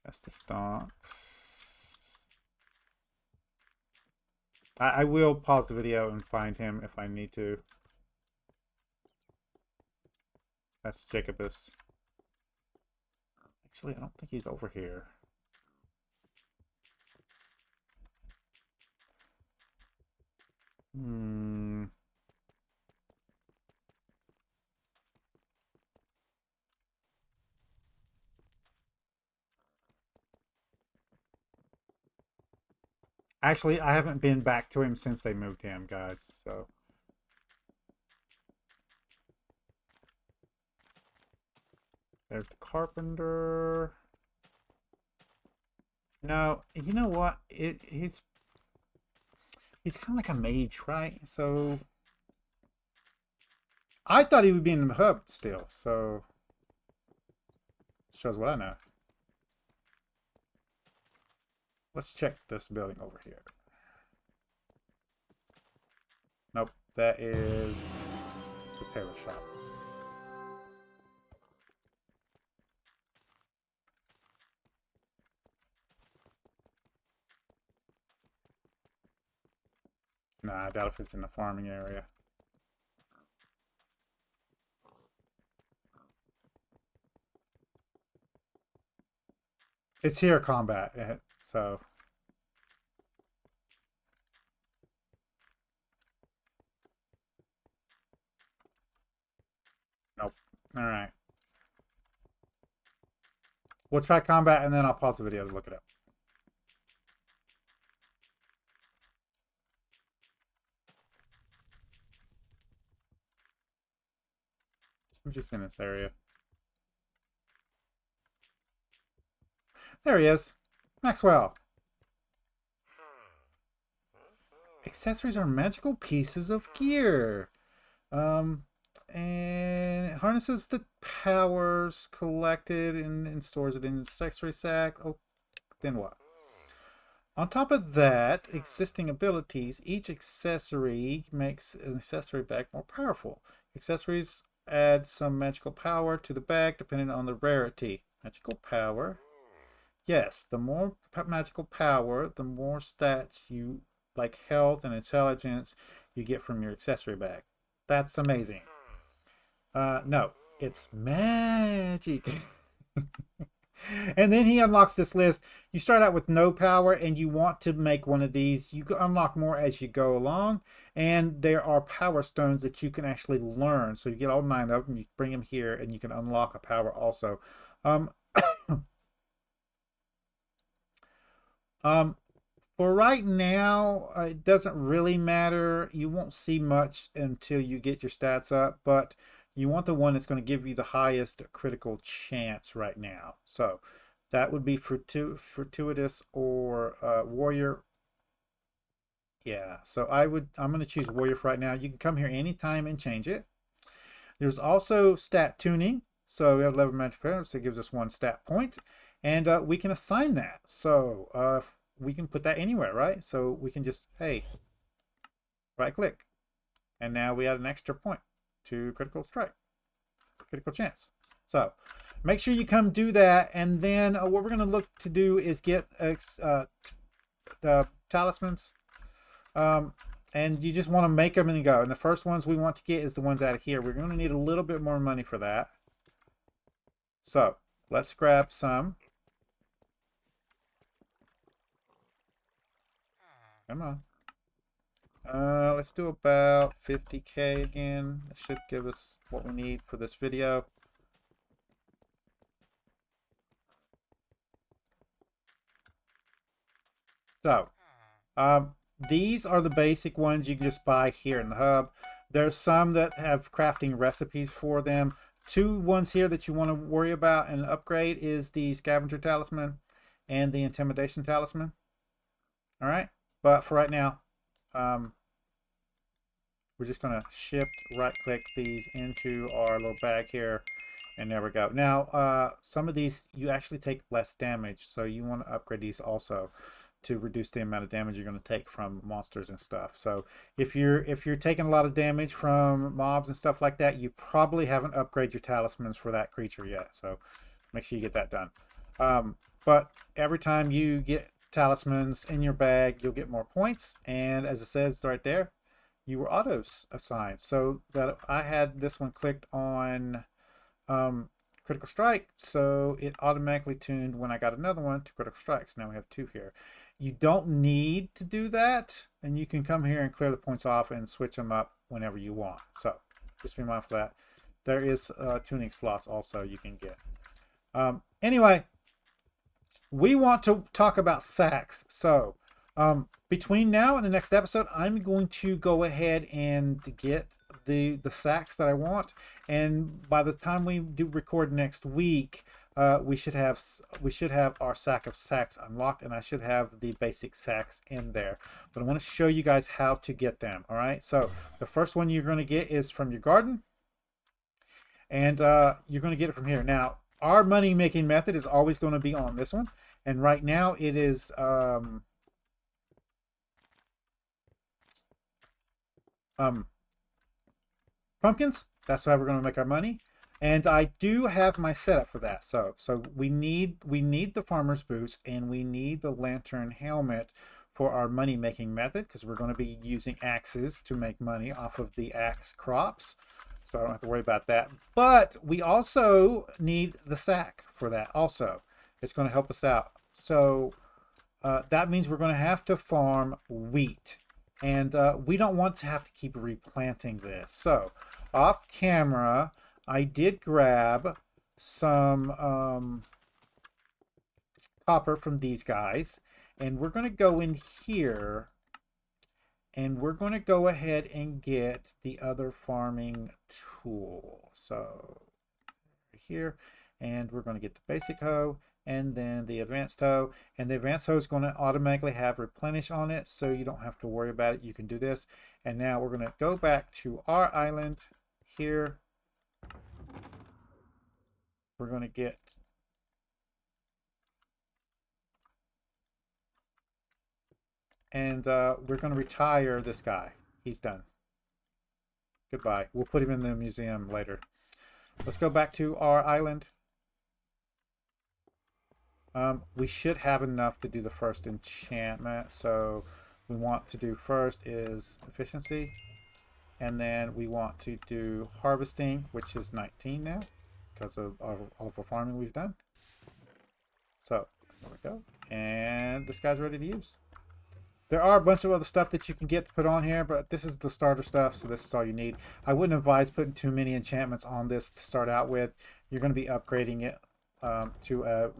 that's the stonks. I will pause the video and find him if I need to. That's Jacobus. Actually, I don't think he's over here. Actually, I haven't been back to him since they moved him, guys, so. There's the carpenter. No, you know what? He's kind of like a mage, right? So I thought he would be in the hub still, so shows what I know. Let's check this building over here. Nope, that is the tailor shop. Nah, I doubt if it's in the farming area. It's here combat, so. Nope. All right. We'll try combat and then I'll pause the video to look it up. I'm just in this area. There he is. Maxwell. Accessories are magical pieces of gear. And it harnesses the powers collected and stores it in the accessory sack. Oh, then what? On top of that, existing abilities, each accessory makes an accessory bag more powerful. Accessories add some magical power to the bag depending on the rarity. Magical power. yes, the more magical power, the more stats you, like health and intelligence, you get from your accessory bag. That's amazing. No, it's magic. And then he unlocks this list. You start out with no power and you want to make one of these. You unlock more as you go along. And there are power stones that you can actually learn. So you get all 9 of them, you bring them here, and you can unlock a power also. Um, for right now, it doesn't really matter. You won't see much until you get your stats up, but you want the one that's going to give you the highest critical chance right now. So that would be fortuitous or warrior. Yeah, so I'm going to choose warrior for right now. You can come here anytime and change it. There's also stat tuning. So we have 11 magic points, so it gives us 1 stat point. And we can assign that. So we can put that anywhere, right? So we can just, hey, right click. And now we add an extra point to critical strike, critical chance. So make sure you come do that. And then what we're going to look to do is get the talismans. And you just want to make them and go. And the first ones we want to get is the ones out of here. We're going to need a little bit more money for that. So let's grab some. Come on. Let's do about 50k again. That should give us what we need for this video. So, these are the basic ones you can just buy here in the hub. There's some that have crafting recipes for them. 2 ones here that you want to worry about and upgrade is the Scavenger Talisman and the Intimidation Talisman. All right, but for right now, we're just going to shift right click these into our little bag here, and there we go. Now, some of these you actually take less damage, so you want to upgrade these also to reduce the amount of damage you're going to take from monsters and stuff. So if you're taking a lot of damage from mobs and stuff like that, you probably haven't upgraded your talismans for that creature yet. So make sure you get that done. But every time you get talismans in your bag, you'll get more points. And as it says right there, you were auto assigned. So that I had this one clicked on critical strike, so it automatically tuned when I got another one to critical strikes. Now we have 2 here. You don't need to do that, and you can come here and clear the points off and switch them up whenever you want. So just be mindful of that. There is tuning slots also you can get. Anyway, we want to talk about sacks. So between now and the next episode, I'm going to go ahead and get the sacks that I want, and by the time we do record next week, we should have our sack of sacks unlocked, and I should have the basic sacks in there. But I want to show you guys how to get them. All right, so the first one you're going to get is from your garden, and you're going to get it from here. Now our money making method is always going to be on this one, and right now it is pumpkins. That's how we're going to make our money, and I do have my setup for that. So we need the farmer's boots, and we need the lantern helmet for our money making method, because we're going to be using axes to make money off of the axe crops, so I don't have to worry about that. But we also need the sack for that also. It's going to help us out. So that means we're going to have to farm wheat. And we don't want to have to keep replanting this. So off camera, I did grab some copper from these guys. And we're going to go in here. And we're going to go ahead and get the other farming tool. So here. And we're going to get the basic hoe, and then the advanced hoe, and the advanced hoe is going to automatically have replenish on it, so you don't have to worry about it. You can do this. And now we're going to go back to our island here. We're going to get and we're going to retire this guy. He's done. Goodbye. We'll put him in the museum later. Let's go back to our island. We should have enough to do the first enchantment. So we want to do first is efficiency. And then we want to do harvesting, which is 19 now because of all of our farming we've done. So there we go. And this guy's ready to use. There are a bunch of other stuff that you can get to put on here, but this is the starter stuff, so this is all you need. I wouldn't advise putting too many enchantments on this to start out with. You're going to be upgrading it to a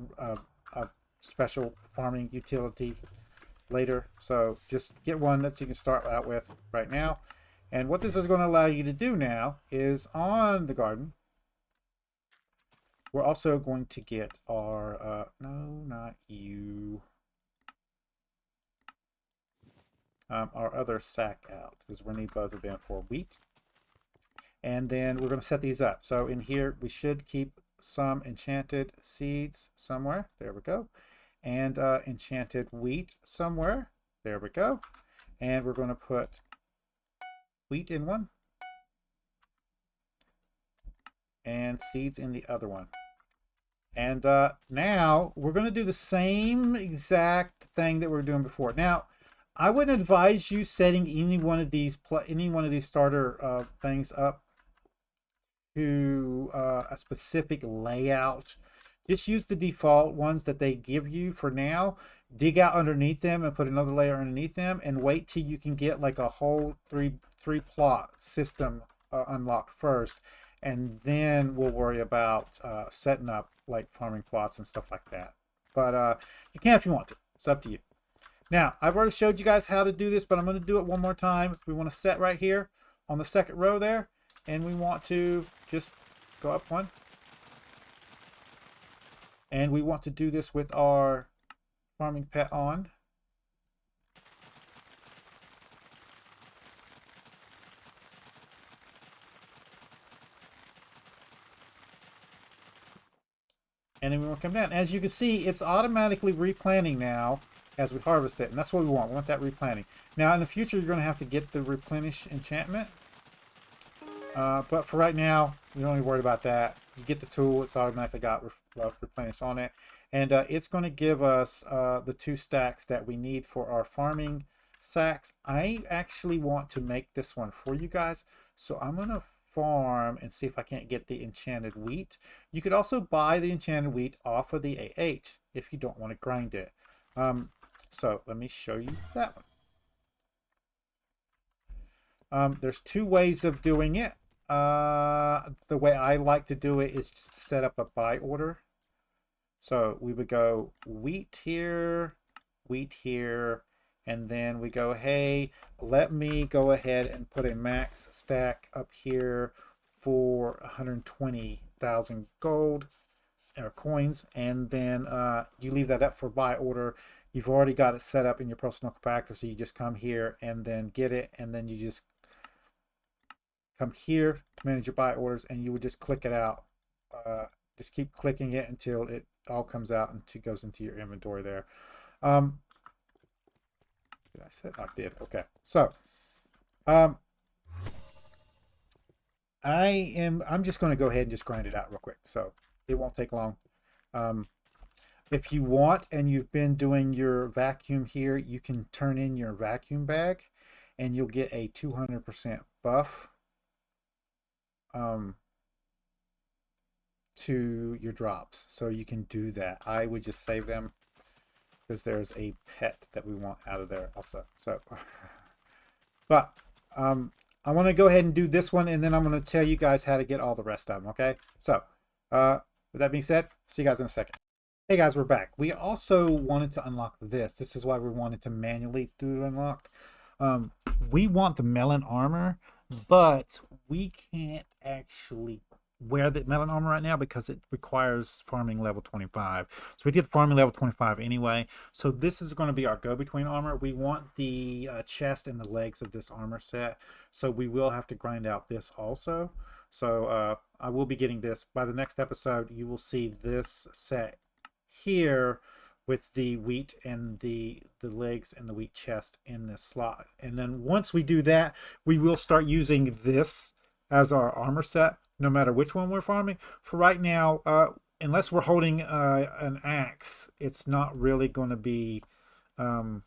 special farming utility later. So just get one that you can start out with right now. And what this is going to allow you to do now is on the garden, we're also going to get our, no, not you. Our other sack out because we need both of them for wheat. And then we're going to set these up. So in here, we should keep some enchanted seeds somewhere. There we go. And enchanted wheat somewhere. There we go. And we're going to put wheat in one. And seeds in the other one. And now we're going to do the same exact thing that we were doing before. Now, I wouldn't advise you setting any one of these starter things up to a specific layout. Just use the default ones that they give you for now. Dig out underneath them and put another layer underneath them, and wait till you can get like a whole three plot system unlocked first, and then we'll worry about setting up like farming plots and stuff like that. But you can if you want to. It's up to you. Now, I've already showed you guys how to do this, but I'm going to do it one more time. We want to set right here on the second row there, and we want to just go up one. And we want to do this with our farming pet on. And then we want to come down. As you can see, it's automatically replanting now as we harvest it, and that's what we want. We want that replanting. Now in the future you're going to have to get the replenish enchantment, but for right now you don't need to worry about that. You get the tool, it's automatically got replenished on it, and it's going to give us the 2 stacks that we need for our farming sacks. I actually want to make this one for you guys, so I'm going to farm and see if I can't get the enchanted wheat. You could also buy the enchanted wheat off of the AH if you don't want to grind it. So let me show you that one. There's 2 ways of doing it. The way I like to do it is just to set up a buy order. So we would go wheat here, and then we go, hey, let me go ahead and put a max stack up here for 120,000 gold or coins, and then you leave that up for buy order. You've already got it set up in your personal compactor, so you just come here and then get it, and then you just come here to manage your buy orders, and you would just click it out. Just keep clicking it until it all comes out and goes into your inventory there. Did I say I did? Okay. So I'm just going to go ahead and just grind it out real quick, so it won't take long. If you want, and you've been doing your vacuum here, you can turn in your vacuum bag and you'll get a 200% buff to your drops. So you can do that. I would just save them because there's a pet that we want out of there also. So, but I want to go ahead and do this one, and then I'm going to tell you guys how to get all the rest of them, okay? So, with that being said, see you guys in a second. Hey guys, we're back. We also wanted to unlock this. This is why we wanted to manually do it unlock. We want the melon armor, but we can't actually wear the melon armor right now because it requires farming level 25. So we did farming level 25 anyway. So this is going to be our go-between armor. We want the chest and the legs of this armor set. So we will have to grind out this also. So I will be getting this. By the next episode, you will see this set here with the wheat and the legs and the wheat chest in this slot. And then once we do that, we will start using this as our armor set, no matter which one we're farming. For right now, unless we're holding an axe, it's not really going to be um,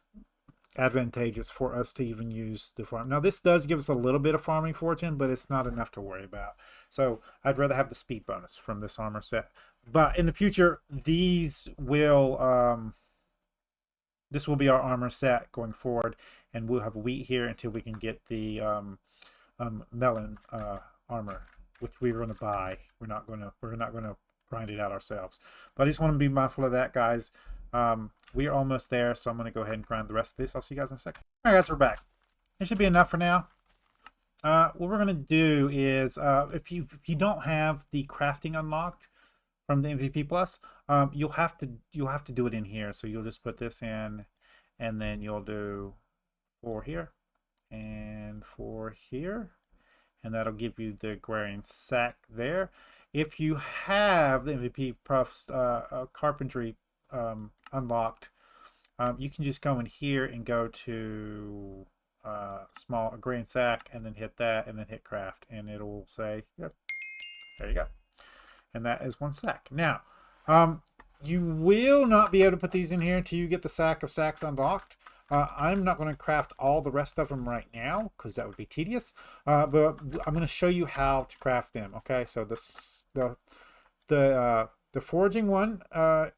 advantageous for us to even use the farm. Now, this does give us a little bit of farming fortune, but it's not enough to worry about. So I'd rather have the speed bonus from this armor set. But in the future, these will this will be our armor set going forward, and we'll have wheat here until we can get the melon armor, which we're going to buy. We're not going to grind it out ourselves. But I just want to be mindful of that, guys. We are almost there, so I'm going to go ahead and grind the rest of this. I'll see you guys in a second. All right, guys, we're back. It should be enough for now. What we're going to do is, if you don't have the crafting unlocked from the MVP Plus, you'll have to do it in here. So you'll just put this in, and then you'll do 4 here and 4 here, and that'll give you the agrarian sack there. If you have the MVP Plus carpentry unlocked, you can just go in here and go to small agrarian sack, and then hit that, and then hit craft, and it'll say, yep, there you go. And that is 1 sack. Now, you will not be able to put these in here until you get the sack of sacks unlocked. I'm not going to craft all the rest of them right now because that would be tedious. But I'm going to show you how to craft them. Okay, so the foraging one. I'm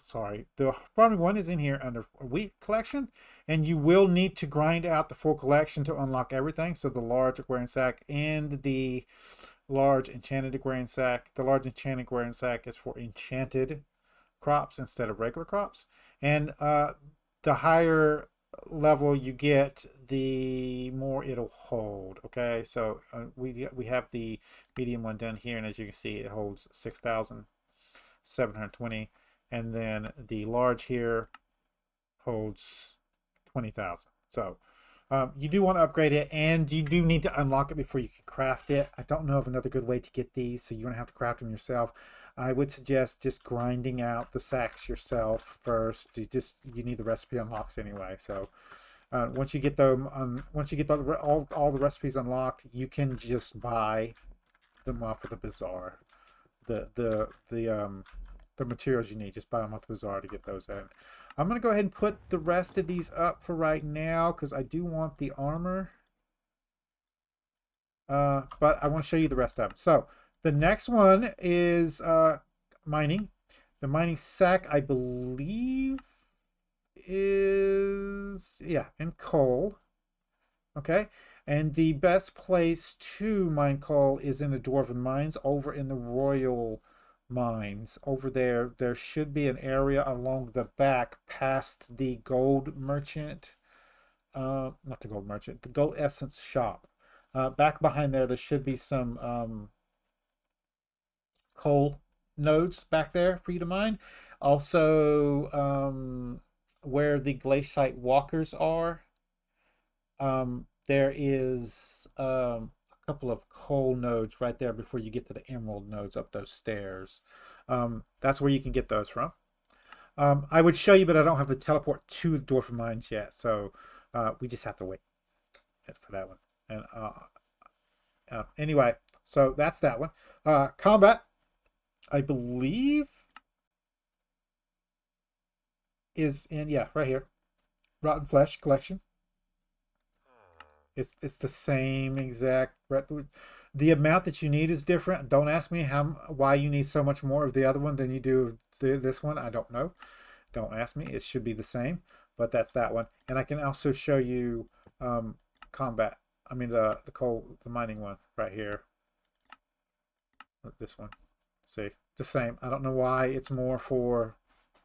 sorry. The farming one is in here under wheat collection, and you will need to grind out the full collection to unlock everything. So the large agrarian sack and the large enchanted agrarian sack. The large enchanted agrarian sack is for enchanted crops instead of regular crops. And the higher level you get, the more it'll hold. Okay, so we have the medium one done here, and as you can see, it holds 6,720, and then the large here holds 20,000. So you do want to upgrade it, and you do need to unlock it before you can craft it. I don't know of another good way to get these, so you're going to have to craft them yourself. I would suggest just grinding out the sacks yourself first. You need the recipe unlocks anyway. So once you get them, once you get all the recipes unlocked, you can just buy them off of the bazaar. The materials you need, just buy them off the bazaar to get those in. I'm going to go ahead and put the rest of these up for right now because I do want the armor. But I want to show you the rest of them. So the next one is mining. The mining sack, I believe, is, yeah, in coal. Okay. And the best place to mine coal is in the Dwarven Mines over in the Royal Mines. Over there, there should be an area along the back past the gold merchant. Not the gold merchant, the gold essence shop. Back behind there, there should be some coal nodes back there for you to mine. Also, where the glaciite walkers are, there is a couple of coal nodes right there before you get to the emerald nodes up those stairs. That's where you can get those from. I would show you, but I don't have the teleport to the Dwarven Mines yet, so we just have to wait for that one. And anyway, so that's that one. Combat, I believe, is in, yeah, right here. Rotten Flesh collection. It's the same exact. The amount that you need is different. Don't ask me why you need so much more of the other one than you do of this one. I don't know. Don't ask me. It should be the same, but that's that one. And I can also show you combat. I mean the mining one right here. This one. See, the same. I don't know why it's more for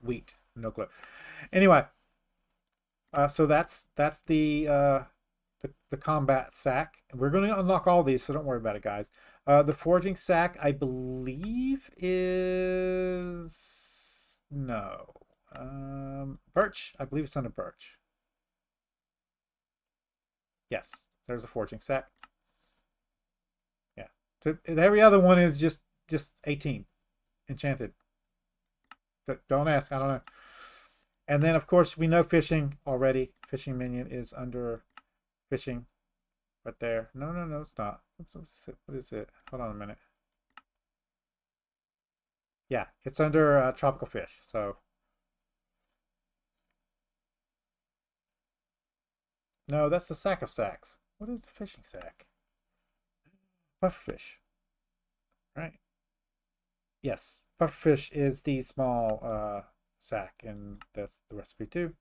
wheat. No clue. Anyway, so that's the combat sack. We're going to unlock all these, so don't worry about it, guys. The foraging sack, I believe, is no birch. I believe it's under birch. Yes, there's a foraging sack. Yeah, every other one is just 18 enchanted. But don't ask, I don't know. And then of course we know fishing already. Fishing Minion is under fishing right there. No, it's not. What is it? Hold on a minute. Yeah, it's under tropical fish. So no, that's the sack of sacks. What is the fishing sack? Pufferfish, right? Yes, pufferfish is the small sack, and that's the recipe too.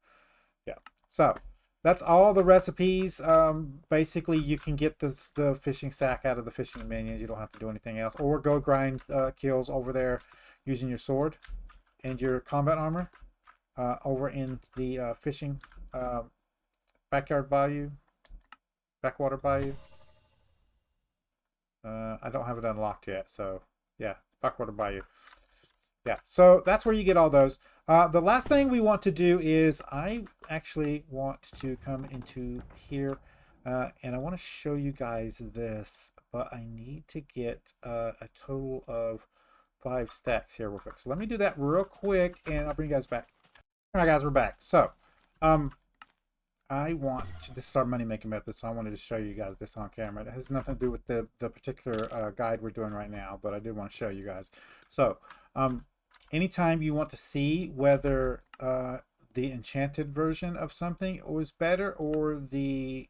Yeah. So that's all the recipes. Basically, you can get the fishing sack out of the fishing minions. You don't have to do anything else, or go grind kills over there using your sword and your combat armor over in the fishing backyard bayou, backwater bayou. I don't have it unlocked yet, so yeah, Backwater Bayou. Yeah, so that's where you get all those. The last thing we want to do is I actually want to come into here and I want to show you guys this, but I need to get a total of 5 stacks here real quick. So let me do that real quick and I'll bring you guys back. All right, guys, we're back. So, I want to, this is our money making method, so I wanted to show you guys this on camera. It has nothing to do with the particular guide we're doing right now, but I did want to show you guys. So anytime you want to see whether the enchanted version of something was better or the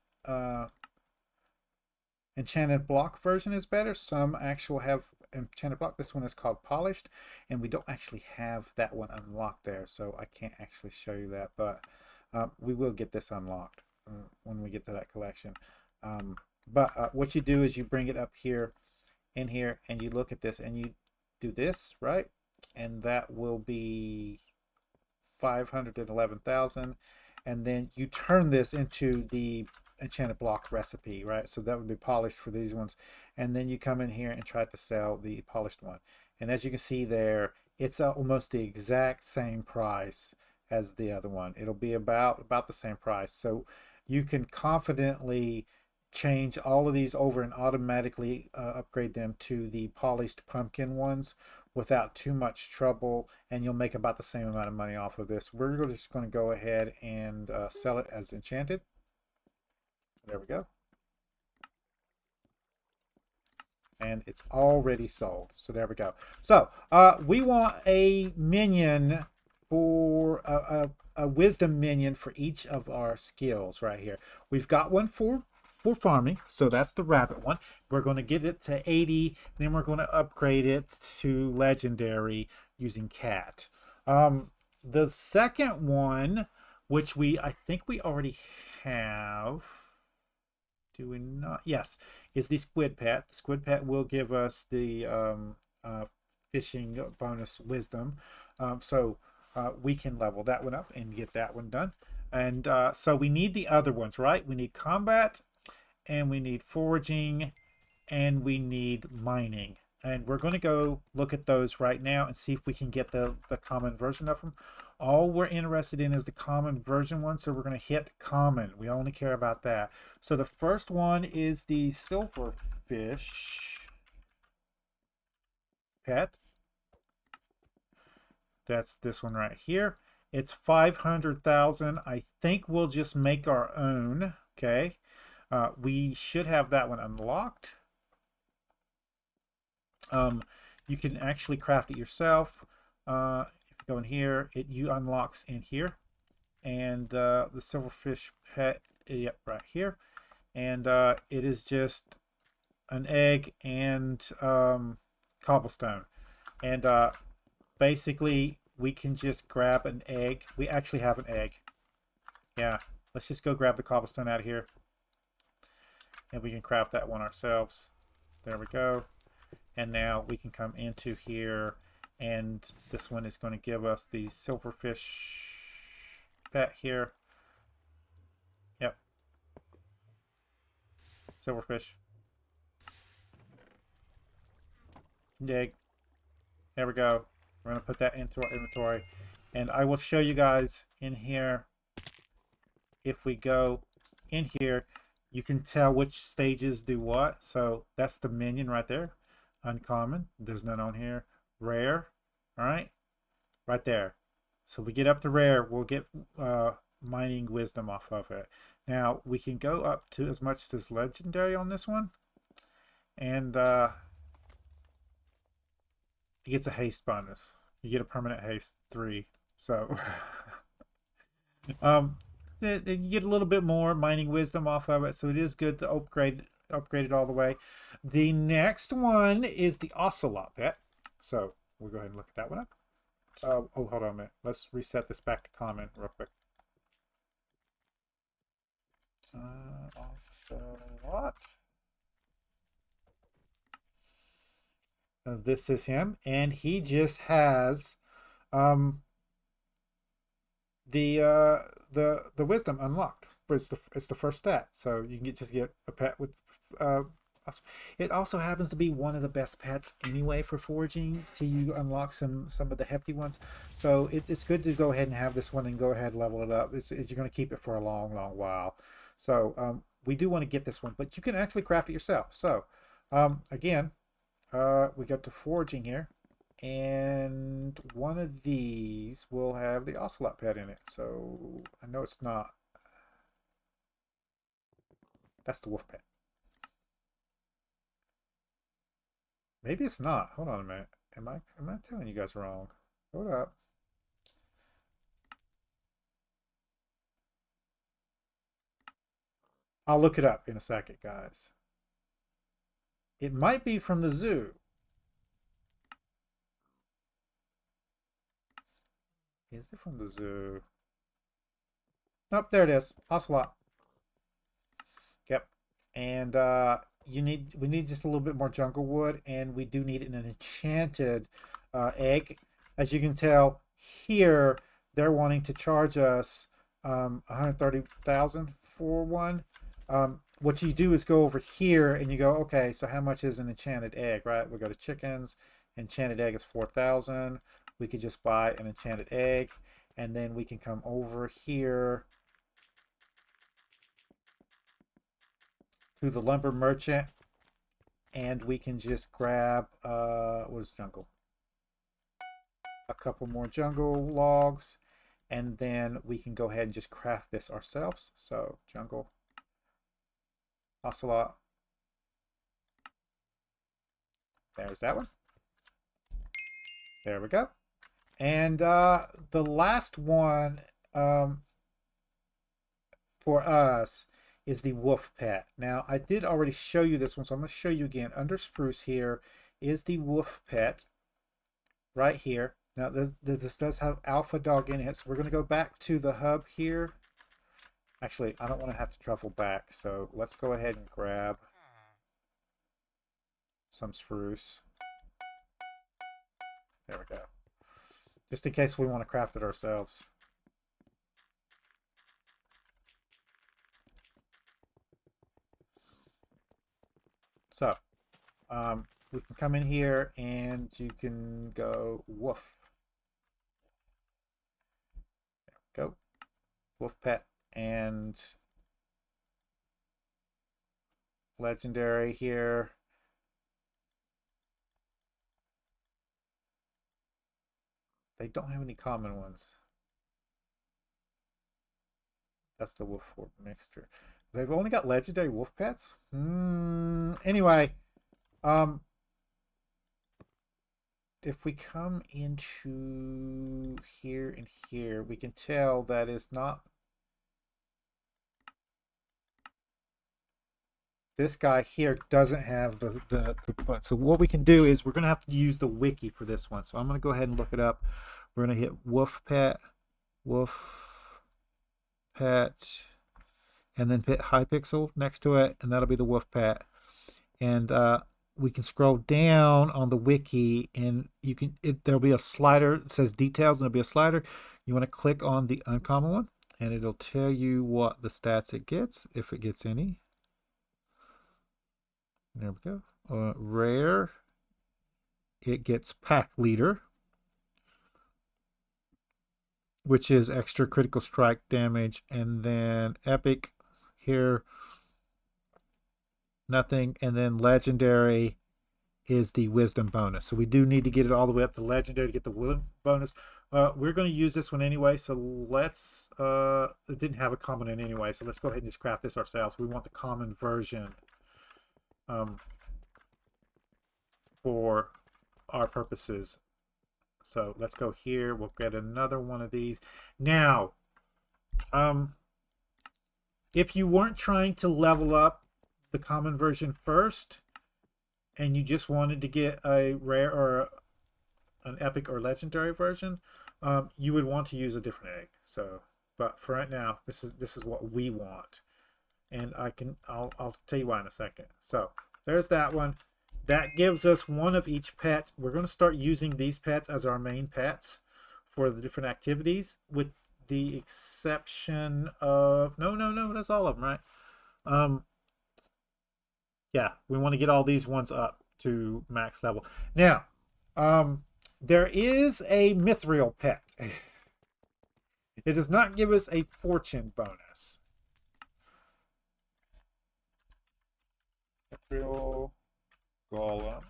enchanted block version is better, some actual have enchanted block. This one is called polished, and we don't actually have that one unlocked there, so I can't actually show you that, but we will get this unlocked when we get to that collection. But what you do is you bring it up here in here and you look at this and you do this, right? And that will be 511,000. And then you turn this into the enchanted block recipe, right? So that would be polished for these ones. And then you come in here and try to sell the polished one. And as you can see there, it's almost the exact same price as the other one. It'll be about the same price. So you can confidently change all of these over and automatically upgrade them to the polished pumpkin ones without too much trouble, and you'll make about the same amount of money off of this. We're just going to go ahead and sell it as enchanted. There we go. And it's already sold. So there we go. So we want a minion for a wisdom minion for each of our skills right here. We've got one for farming, so that's the rabbit one. We're going to get it to 80, then we're going to upgrade it to legendary using cat. The second one, which I think we already have, do we not? Yes, is the squid pet. The squid pet will give us the fishing bonus wisdom, so we can level that one up and get that one done. And so we need the other ones, right? We need combat, and we need foraging, and we need mining. And we're going to go look at those right now and see if we can get the common version of them. All we're interested in is the common version one, so we're going to hit common. We only care about that. So the first one is the silverfish pet. That's this one right here. It's 500,000. I think we'll just make our own. Okay. We should have that one unlocked. You can actually craft it yourself. If you go in here, you unlocks in here. And the silverfish pet, yep, right here. And it is just an egg and cobblestone. And basically, we can just grab an egg. We actually have an egg. Yeah, let's just go grab the cobblestone out of here. And we can craft that one ourselves. There we go. And now we can come into here, and this one is going to give us the silverfish pet here. Yep. Silverfish. Egg. There we go. We're going to put that into our inventory. And I will show you guys in here. If we go in here, you can tell which stages do what. So that's the minion right there. Uncommon. There's none on here. Rare. All right. Right there. So we get up to rare, we'll get mining wisdom off of it. Now we can go up to as much as legendary on this one. And he gets a haste bonus. You get a permanent haste 3. So um, you get a little bit more mining wisdom off of it. So it is good to upgrade it all the way. The next one is the Ocelot pet. So we'll go ahead and look at that one up. Oh, hold on a minute. Let's reset this back to common real quick. Ocelot. This is him, and he just has the wisdom unlocked. But it's the first stat, so you can just get a pet with. It also happens to be one of the best pets anyway for foraging till you unlock some of the hefty ones. So it's good to go ahead and have this one and go ahead and level it up. You're going to keep it for a long while. So we do want to get this one, but you can actually craft it yourself. So again, we got the foraging here, and one of these will have the Ocelot pet in it. So I know it's not. That's the wolf pet. Maybe it's not. Hold on a minute. Am I telling you guys wrong? Hold up. I'll look it up in a second, guys. It might be from the zoo. Is it from the zoo? Nope, there it is. Ocelot. Yep. And we need just a little bit more jungle wood, and we do need an enchanted egg. As you can tell here, they're wanting to charge us 130,000 for one. What you do is go over here and you go, okay, so how much is an enchanted egg, right? We go to chickens. Enchanted egg is 4,000. We could just buy an enchanted egg, and then we can come over here to the lumber merchant, and we can just grab what is jungle? A couple more jungle logs, and then we can go ahead and just craft this ourselves. So jungle, Ocelot. There's that one. There we go. And the last one for us is the wolf pet. Now, I did already show you this one, so I'm going to show you again. Under spruce here is the wolf pet right here. Now, this does have alpha dog in it, so we're going to go back to the hub here. Actually, I don't want to have to travel back, so let's go ahead and grab some spruce. There we go. Just in case we want to craft it ourselves. So, we can come in here and you can go woof. There we go. Wolf pet and legendary here. They don't have any common ones. That's the wolf horde mixture. They've only got legendary wolf pets? Anyway, if we come into here and here, we can tell that is not... This guy here doesn't have the button. So what we can do is we're going to have to use the wiki for this one. So I'm going to go ahead and look it up. We're going to hit wolf pet, and then hit Hypixel next to it, and that'll be the wolf pet. And we can scroll down on the wiki, and you can there'll be a slider that says details, and there'll be a slider. You want to click on the uncommon one, and it'll tell you what the stats it gets, if it gets any. There we go. Rare, it gets pack leader, which is extra critical strike damage, and then epic here, nothing, and then legendary is the wisdom bonus. So we do need to get it all the way up to legendary to get the wisdom bonus. We're going to use this one anyway, so let's it didn't have a common in anyway, so let's go ahead and just craft this ourselves. We want the common version for our purposes. So let's go here. We'll get another one of these. Now, if you weren't trying to level up the common version first, and you just wanted to get a rare or an epic or legendary version, you would want to use a different egg. So, but for right now, this is what we want, and I'll tell you why in a second. So there's that one. That gives us one of each pet. We're going to start using these pets as our main pets for the different activities, with the exception of no, that's all of them, right? Yeah, we want to get all these ones up to max level. Now, there is a mithril pet. It does not give us a fortune bonus. Mithril golem.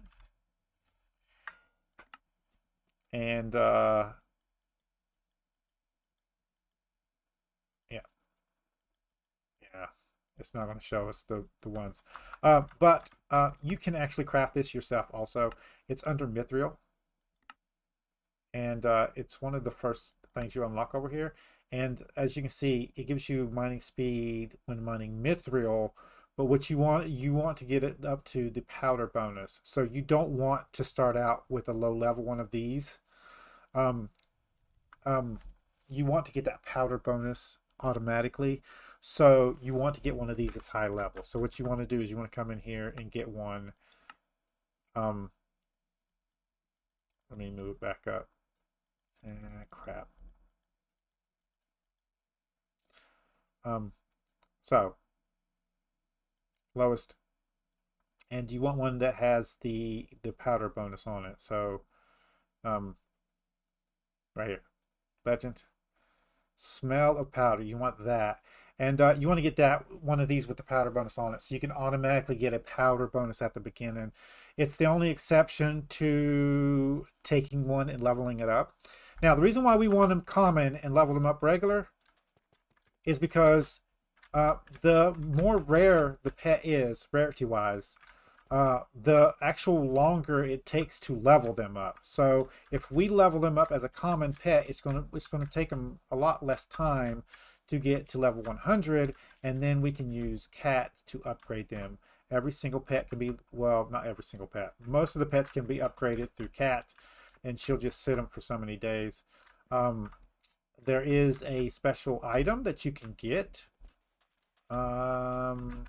And yeah, it's not going to show us the ones. But you can actually craft this yourself also. It's under mithril. And it's one of the first things you unlock over here. And as you can see, it gives you mining speed when mining mithril. But what you want to get it up to the powder bonus. So you don't want to start out with a low level one of these. You want to get that powder bonus automatically. So you want to get one of these that's high level. So what you want to do is you want to come in here and get one. Let me move it back up. Crap. So lowest, and you want one that has the powder bonus on it. So right here, legend, smell of powder, you want that. And you want to get that one of these with the powder bonus on it, so you can automatically get a powder bonus at the beginning. It's the only exception to taking one and leveling it up. Now, the reason why we want them common and level them up regular is because the more rare the pet is, rarity-wise, the actual longer it takes to level them up. So if we level them up as a common pet, it's gonna take them a lot less time to get to level 100, and then we can use cat to upgrade them. Every single pet can be, well, not every single pet, most of the pets can be upgraded through cat, and she'll just sit them for so many days. There is a special item that you can get from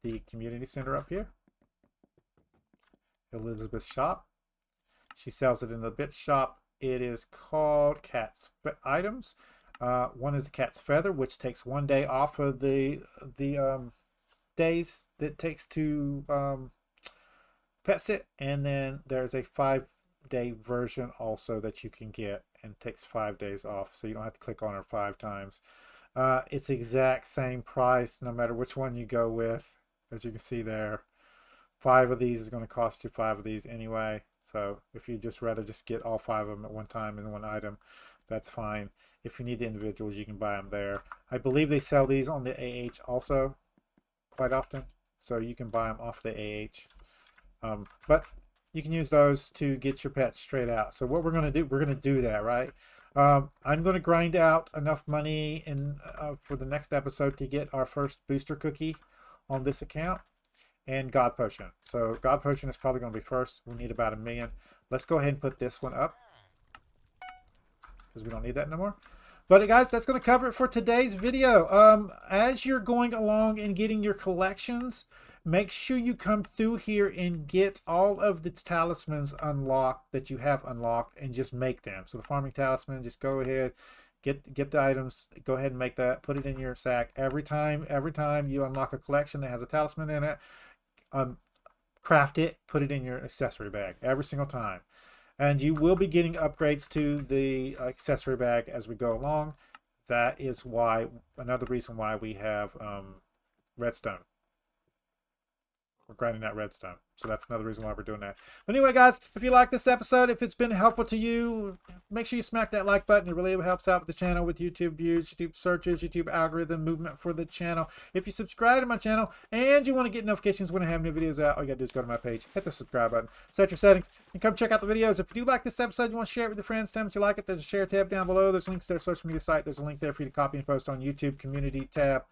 the community center up here, Elizabeth's shop. She sells it in the bit shop. It is called Cat's Items. One is the Cat's Feather, which takes 1 day off of the days that it takes to pet sit, and then there's a 5-day version also that you can get, and takes 5 days off, so you don't have to click on her 5 times. It's the exact same price no matter which one you go with. As you can see there, 5 of these is going to cost you 5 of these anyway. So if you just rather just get all 5 of them at one time in one item, that's fine. If you need the individuals, you can buy them there. I believe they sell these on the AH also quite often, so you can buy them off the AH. But you can use those to get your pets straight out. So what we're going to do, we're going to do that, right? I'm going to grind out enough money for the next episode to get our first booster cookie on this account. And God Potion. So God Potion is probably going to be first. We need about 1 million. Let's go ahead and put this one up, because we don't need that no more. But guys, that's going to cover it for today's video. As you're going along and getting your collections, make sure you come through here and get all of the talismans unlocked that you have unlocked, and just make them. So the farming talisman, just go ahead, get the items, go ahead and make that, put it in your sack. Every time you unlock a collection that has a talisman in it, craft it, put it in your accessory bag every single time. And you will be getting upgrades to the accessory bag as we go along. That is why, another reason why we have redstone. We're grinding that redstone. So that's another reason why we're doing that. But anyway, guys, if you like this episode, if it's been helpful to you, make sure you smack that like button. It really helps out with the channel, with YouTube views, YouTube searches, YouTube algorithm movement for the channel. If you subscribe to my channel and you want to get notifications when I have new videos out, all you got to do is go to my page, hit the subscribe button, set your settings, and come check out the videos. If you do like this episode, you want to share it with your friends, tell them that you like it, there's a share tab down below. There's links to their social media site. There's a link there for you to copy and post on YouTube, community tab,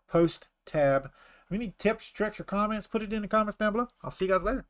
post tab. If you need tips, tricks, or comments, put it in the comments down below. I'll see you guys later.